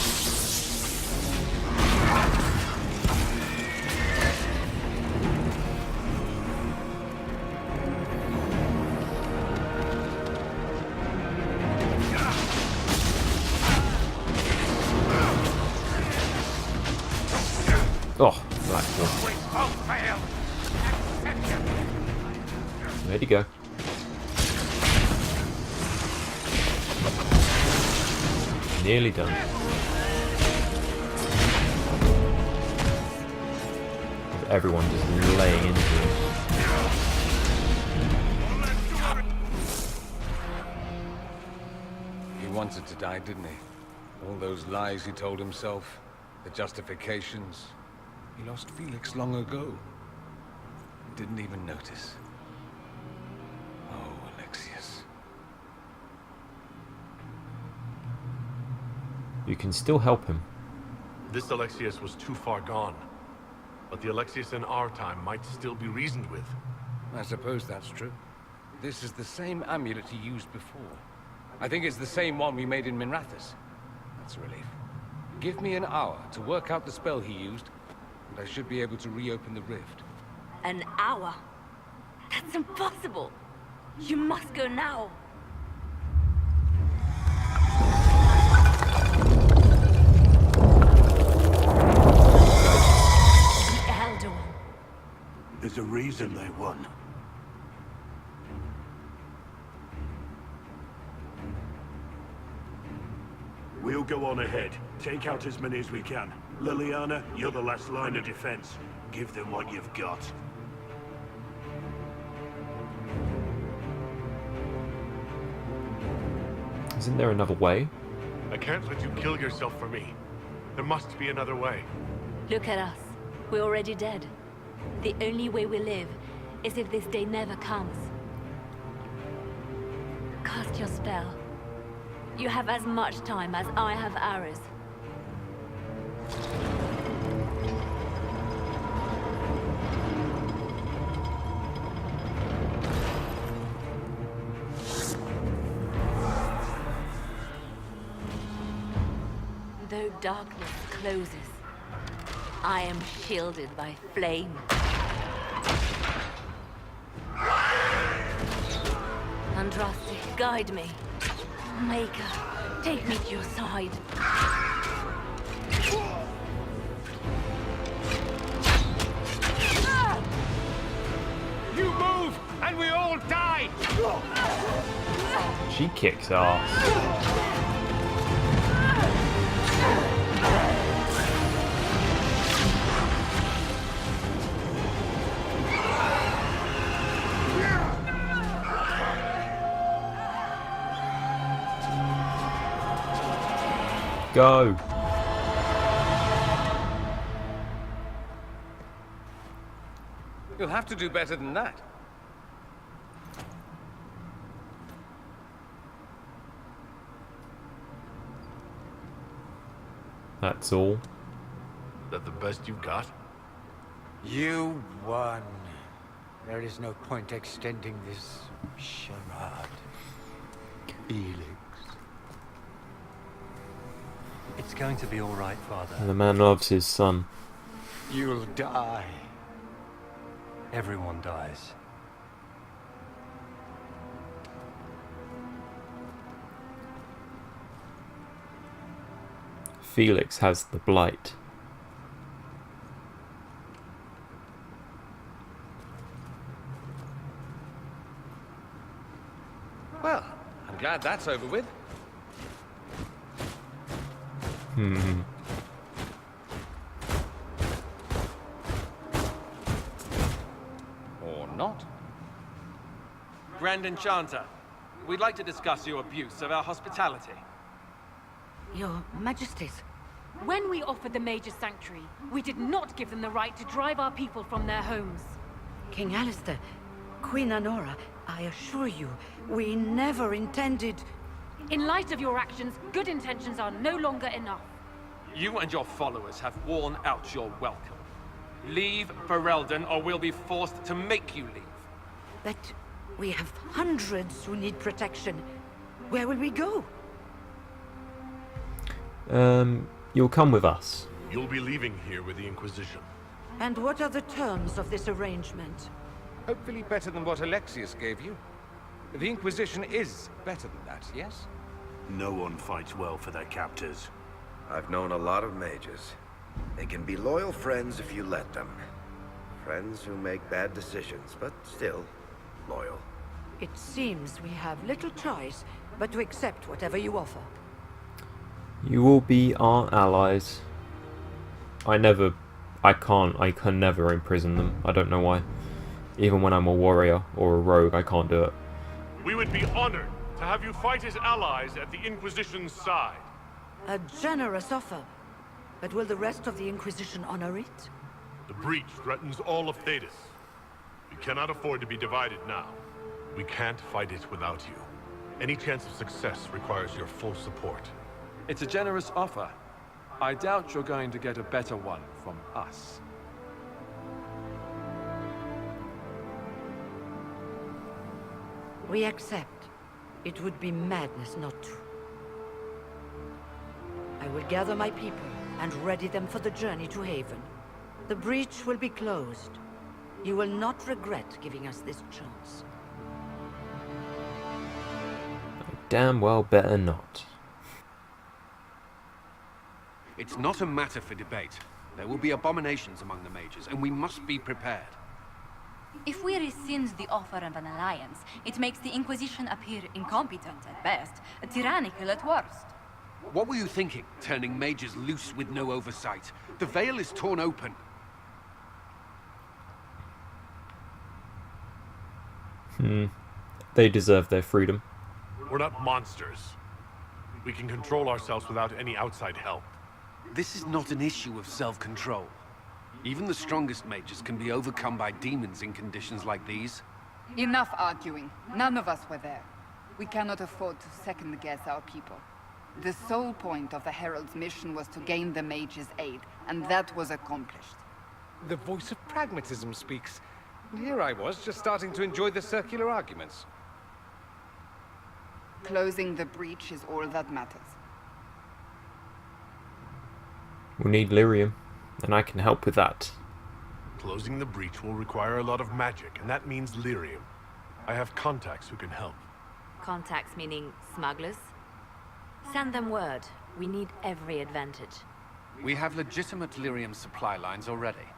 Oh, Blackpool. Where'd he go? Nearly done. With everyone just laying into him. He wanted to die, didn't he? All those lies he told himself, the justifications. He lost Felix long ago. Didn't even notice. Oh, Alexius. You can still help him. This Alexius was too far gone. But the Alexius in our time might still be reasoned with. I suppose that's true. This is the same amulet he used before. I think it's the same one we made in Minrathous. That's a relief. Give me an hour to work out the spell he used, and I should be able to reopen the rift. An hour? That's impossible! You must go now! The Elder One. There's a reason they won. We'll go on ahead. Take out as many as we can. Liliana, you're the last line of defense. Give them what you've got. Isn't there another way? I can't let you kill yourself for me. There must be another way. Look at us. We're already dead. The only way we live is if this day never comes. Cast your spell. You have as much time as I have arrows. Though darkness closes, I am shielded by flame. Andraste, guide me. Maker, take me to your side. You move, and we all die! She kicks ass. go. You'll have to do better than that. That's all. That the best you've got? You won. There is no point extending this charade. Felix. It's going to be all right, Father. And the man loves his son. You'll die. Everyone dies. Felix has the blight. Well, I'm glad that's over with. Or not. Grand Enchanter, we'd like to discuss your abuse of our hospitality. Your Majesties. When we offered the Mage's Sanctuary, we did not give them the right to drive our people from their homes. King Alistair, Queen Anora, I assure you, we never intended... In light of your actions, good intentions are no longer enough. You and your followers have worn out your welcome. Leave Ferelden, or we'll be forced to make you leave. But we have hundreds who need protection. Where will we go? You'll come with us. You'll be leaving here with the Inquisition. And what are the terms of this arrangement? Hopefully better than what Alexius gave you. The Inquisition is better than that, yes? No one fights well for their captors. I've known a lot of mages. They can be loyal friends if you let them. Friends who make bad decisions, but still loyal. It seems we have little choice but to accept whatever you offer. You will be our allies. I can never imprison them. I don't know why. Even when I'm a warrior or a rogue, I can't do it. We would be honored to have you fight as allies at the Inquisition's side. A generous offer. But will the rest of the Inquisition honor it? The breach threatens all of Thedas. We cannot afford to be divided now. We can't fight it without you. Any chance of success requires your full support. It's a generous offer. I doubt you're going to get a better one from us. We accept. It would be madness not to. I will gather my people and ready them for the journey to Haven. The breach will be closed. You will not regret giving us this chance. I damn well better not. It's not a matter for debate. There will be abominations among the mages, and we must be prepared. If we rescind the offer of an alliance, it makes the Inquisition appear incompetent at best, tyrannical at worst. What were you thinking, turning mages loose with no oversight? The veil is torn open. They deserve their freedom. We're not monsters. We can control ourselves without any outside help. This is not an issue of self-control. Even the strongest mages can be overcome by demons in conditions like these. Enough arguing. None of us were there. We cannot afford to second-guess our people. The sole point of the Herald's mission was to gain the mage's aid, and that was accomplished. The voice of pragmatism speaks. Here I was, just starting to enjoy the circular arguments. Closing the breach is all that matters. We'll need lyrium, and I can help with that. Closing the breach will require a lot of magic, and that means lyrium. I have contacts who can help. Contacts meaning smugglers? Send them word. We need every advantage. We have legitimate lyrium supply lines already.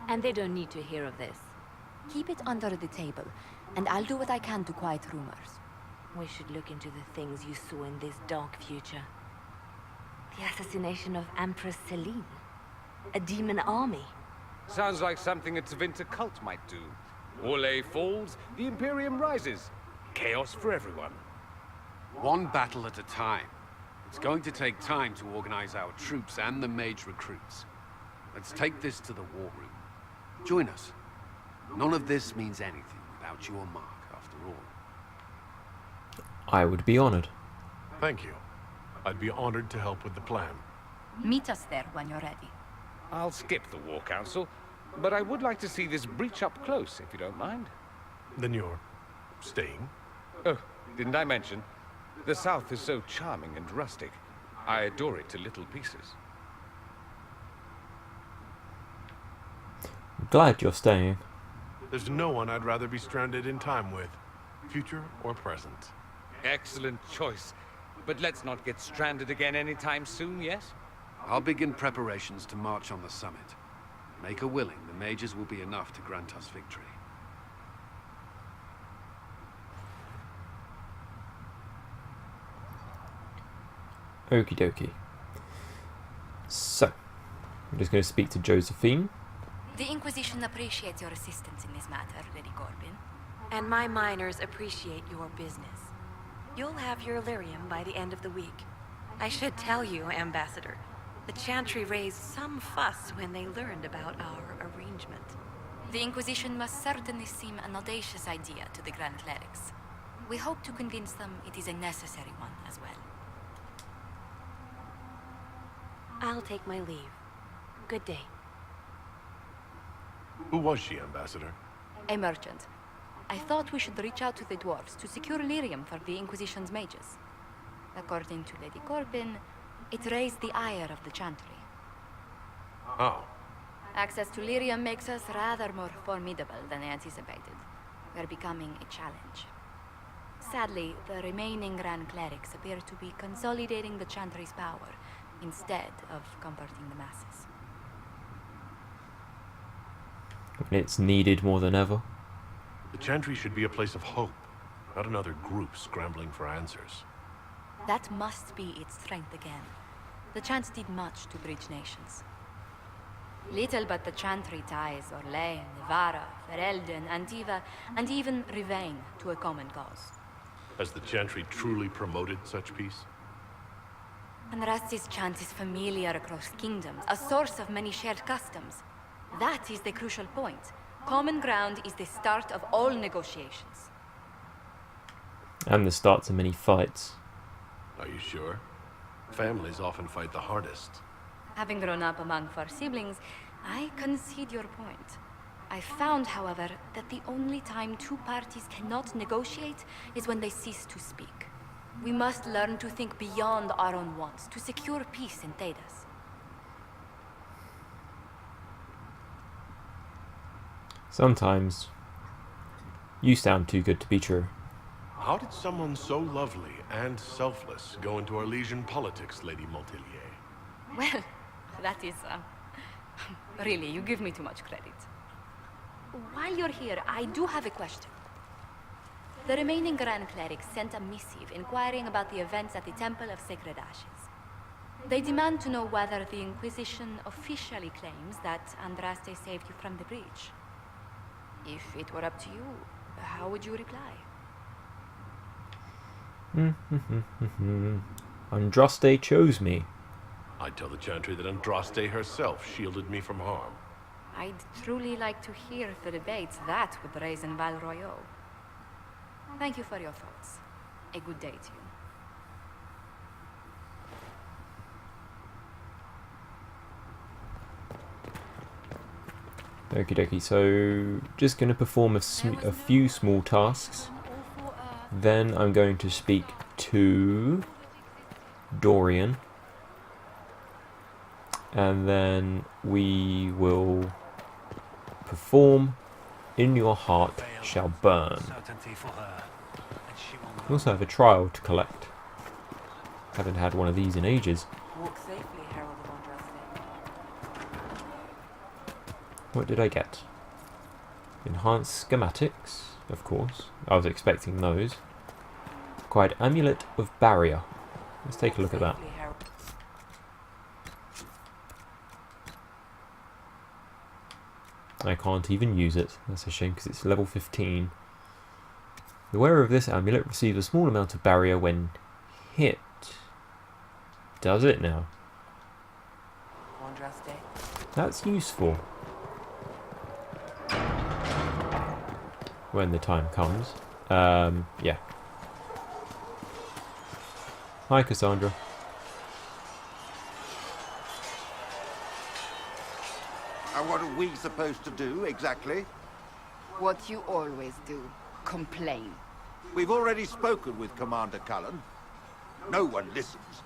And they don't need to hear of this. Keep it under the table, and I'll do what I can to quiet rumors. We should look into the things you saw in this dark future. The assassination of Empress Celine. A demon army. Sounds like something a Tevinter cult might do. Orlais falls, the Imperium rises. Chaos for everyone. One battle at a time. It's going to take time to organize our troops and the mage recruits. Let's take this to the war room. Join us. None of this means anything without your mark, after all. I would be honored. Thank you. I'd be honored to help with the plan. Meet us there when you're ready. I'll skip the War Council, but I would like to see this breach up close, if you don't mind. Then you're staying? Oh, didn't I mention? The South is so charming and rustic. I adore it to little pieces. I'm glad you're staying. There's no one I'd rather be stranded in time with, future or present. Excellent choice. But let's not get stranded again anytime soon, yes? I'll begin preparations to march on the summit. Make her willing, the mages will be enough to grant us victory. Okie dokie. So, I'm just going to speak to Josephine. The Inquisition appreciates your assistance in this matter, Lady Corbin. And my miners appreciate your business. You'll have your Illyrium by the end of the week. I should tell you, Ambassador, the Chantry raised some fuss when they learned about our arrangement. The Inquisition must certainly seem an audacious idea to the Grand Clerics. We hope to convince them it is a necessary one as well. I'll take my leave. Good day. Who was she, Ambassador? A merchant. I thought we should reach out to the dwarves to secure lyrium for the Inquisition's mages. According to Lady Corbin, it raised the ire of the Chantry. Oh. Access to lyrium makes us rather more formidable than anticipated. We're becoming a challenge. Sadly, the remaining Grand Clerics appear to be consolidating the Chantry's power instead of comforting the masses. It's needed more than ever. The Chantry should be a place of hope, not another group scrambling for answers. That must be its strength again. The Chants did much to bridge nations. Little but the Chantry ties Orlais, Nevarra, Ferelden, Antiva, and even Rivain to a common cause. Has the Chantry truly promoted such peace? Andraste's chant is familiar across kingdoms, a source of many shared customs. That is the crucial point. Common ground is the start of all negotiations. And the start to many fights. Are you sure? Families often fight the hardest. Having grown up among 4 siblings, I concede your point. I found, however, that the only time 2 parties cannot negotiate is when they cease to speak. We must learn to think beyond our own wants, to secure peace in Thedas. Sometimes you sound too good to be true. How did someone so lovely and selfless go into Arlesian politics, Lady Montelier? Well, that is, really, you give me too much credit. While you're here, I do have a question. The remaining Grand Clerics sent a missive inquiring about the events at the Temple of Sacred Ashes. They demand to know whether the Inquisition officially claims that Andraste saved you from the breach. If it were up to you, how would you reply? Andraste chose me. I'd tell the Chantry that Andraste herself shielded me from harm. I'd truly like to hear the debates that would raise in Val Royeaux. Thank you for your thoughts. A good day to you. Okie dokie, so just going to perform a few small tasks. Then I'm going to speak to Dorian. And then we will perform In Your Heart Shall Burn. We also have a trial to collect. Haven't had one of these in ages. Walk safely, Herald of Andraste. What did I get? Enhanced schematics, of course. I was expecting those. Acquired Amulet of Barrier. Let's take a look at that. I can't even use it. That's a shame because it's level 15. The wearer of this amulet receives a small amount of barrier when hit. does it now. Andraste. That's useful. When the time comes. Yeah. Hi, Cassandra. And what are we supposed to do, exactly? What you always do. Complain. We've already spoken with Commander Cullen. No one listens.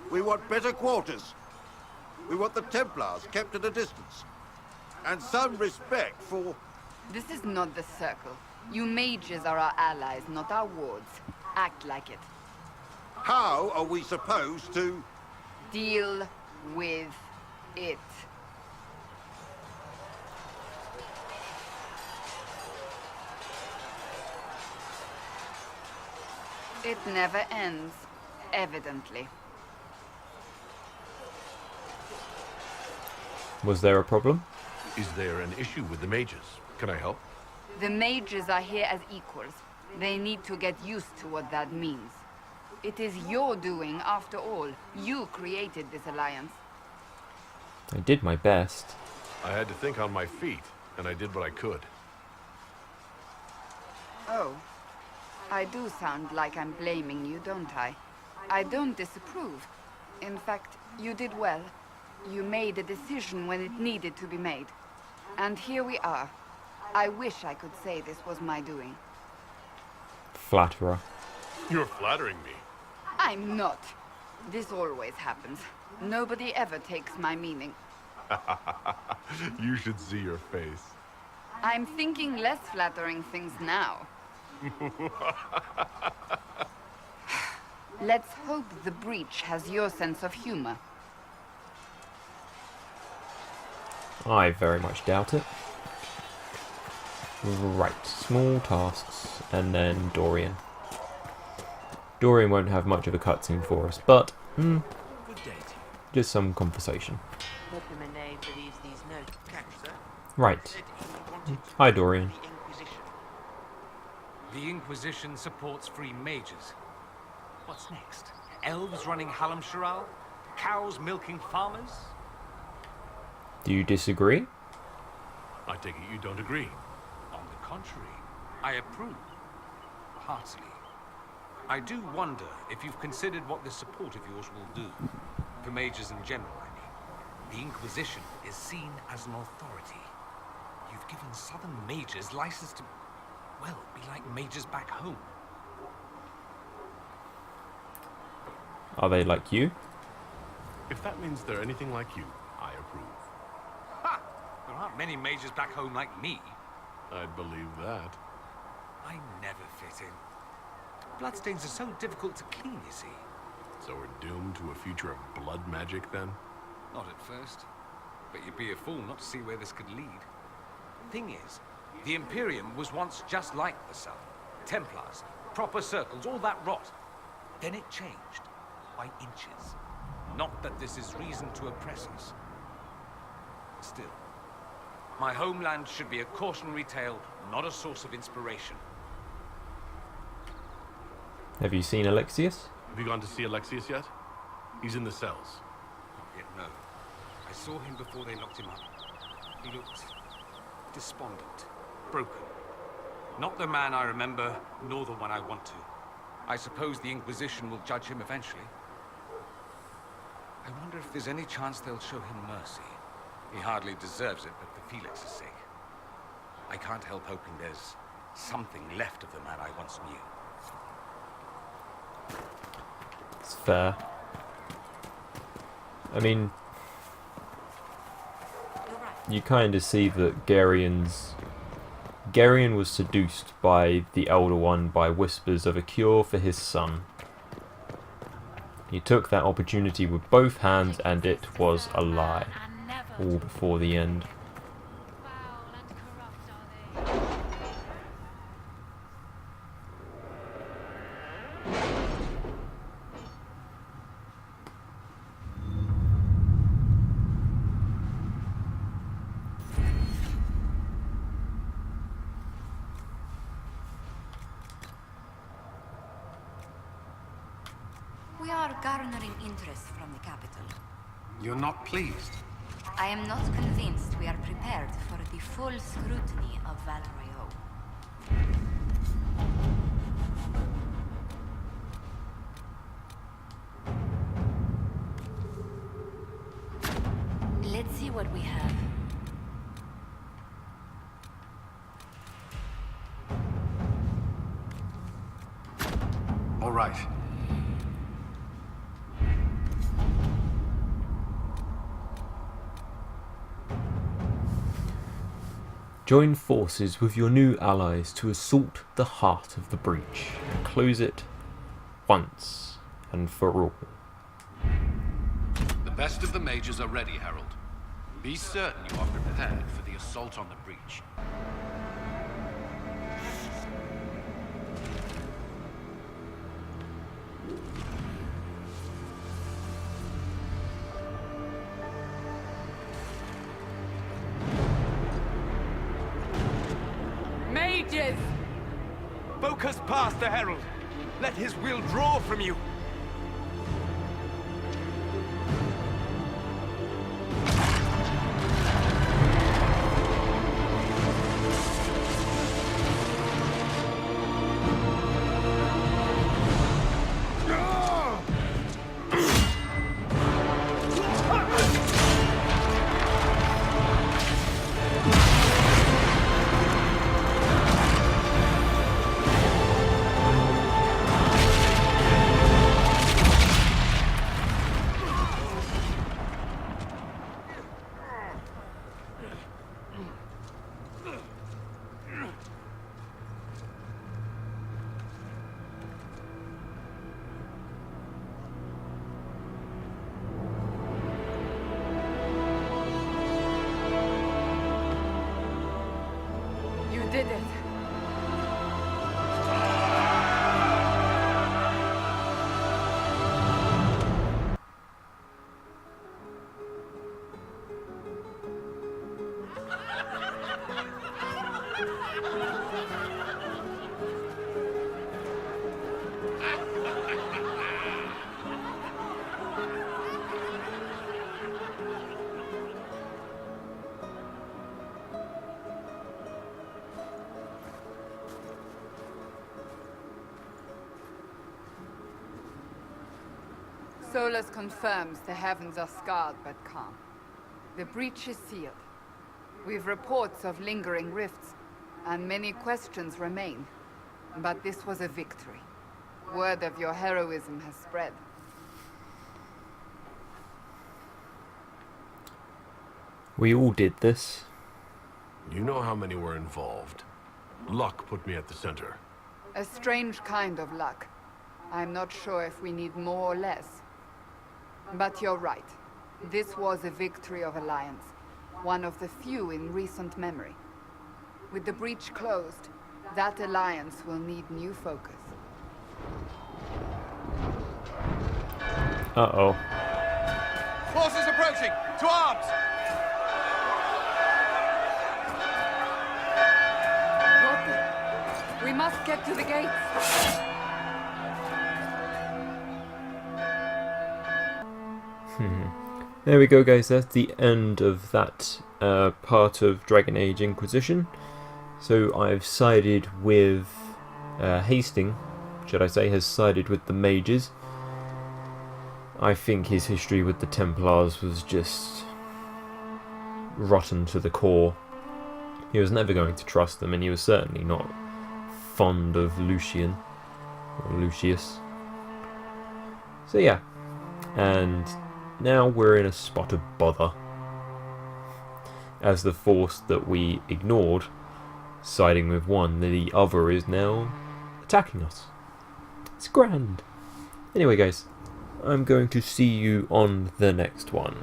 We want better quarters. We want the Templars kept at a distance. And some respect for... This is not the Circle. You mages are our allies, not our wards. Act like it. How are we supposed to... Deal with it. It never ends, evidently. Was there a problem? Is there an issue with the mages? Can I help? The mages are here as equals. They need to get used to what that means. It is your doing, after all. You created this alliance. I did my best. I had to think on my feet, and I did what I could. Oh. I do sound like I'm blaming you, don't I? I don't disapprove. In fact, you did well. You made a decision when it needed to be made. And here we are. I wish I could say this was my doing. Flatterer. You're flattering me. I'm not. This always happens. Nobody ever takes my meaning. You should see your face. I'm thinking less flattering things now. Let's hope the breach has your sense of humor. I very much doubt it. Right, small tasks, and then Dorian. Dorian won't have much of a cutscene for us, but just some conversation. Right. Hi, Dorian. The Inquisition supports free mages. What's next? Elves running Hallam Sharal? Cows milking farmers? Do you disagree? I take it you don't agree. On the contrary, I approve. Heartily. I do wonder if you've considered what this support of yours will do. For mages in general, I mean. The Inquisition is seen as an authority. You've given southern mages license to, well, be like mages back home. Are they like you? If that means they're anything like you, I approve. Ha! There aren't many mages back home like me. I'd believe that. I never fit in. Bloodstains are so difficult to clean, you see. So we're doomed to a future of blood magic, then? Not at first. But you'd be a fool not to see where this could lead. Thing is, the Imperium was once just like the South. Templars, proper circles, all that rot. Then it changed. By inches. Not that this is reason to oppress us. Still, my homeland should be a cautionary tale, not a source of inspiration. Have you seen Alexius? Have you gone to see Alexius yet? He's in the cells. Not yet, no. I saw him before they locked him up. He looked despondent, broken. Not the man I remember, nor the one I want to. I suppose the Inquisition will judge him eventually. I wonder if there's any chance they'll show him mercy. He hardly deserves it, but for Felix's sake. I can't help hoping there's something left of the man I once knew. It's fair. I mean, you kind of see that Garion was seduced by the Elder One by whispers of a cure for his son. He took that opportunity with both hands, and it was a lie. All before the end. We are garnering interest from the capital. You're not pleased? I am not convinced we are prepared for the full scrutiny of Valrayo. Let's see what we have. All right. Join forces with your new allies to assault the heart of the breach and close it once and for all. The best of the mages are ready, Herald. Be certain you are prepared for the assault on the breach. Mages! Focus past the Herald. Let his will draw from you. You did it. Solus confirms the heavens are scarred but calm. The breach is sealed. We've reports of lingering rifts, and many questions remain. But this was a victory. Word of your heroism has spread. We all did this. You know how many were involved. Luck put me at the center. A strange kind of luck. I'm not sure if we need more or less. But you're right. This was a victory of Alliance. One of the few in recent memory. With the breach closed, that alliance will need new focus. Uh-oh. Forces approaching! To arms! We must get to the gates. There we go, guys. That's the end of that part of Dragon Age Inquisition. So I've sided with Hasting, should I say, has sided with the mages. I think his history with the Templars was just rotten to the core. He was never going to trust them, and he was certainly not fond of Lucian or Lucius. So yeah, and now we're in a spot of bother, as the force that we ignored, siding with one, the other is now attacking us. It's grand. Anyway, guys, I'm going to see you on the next one.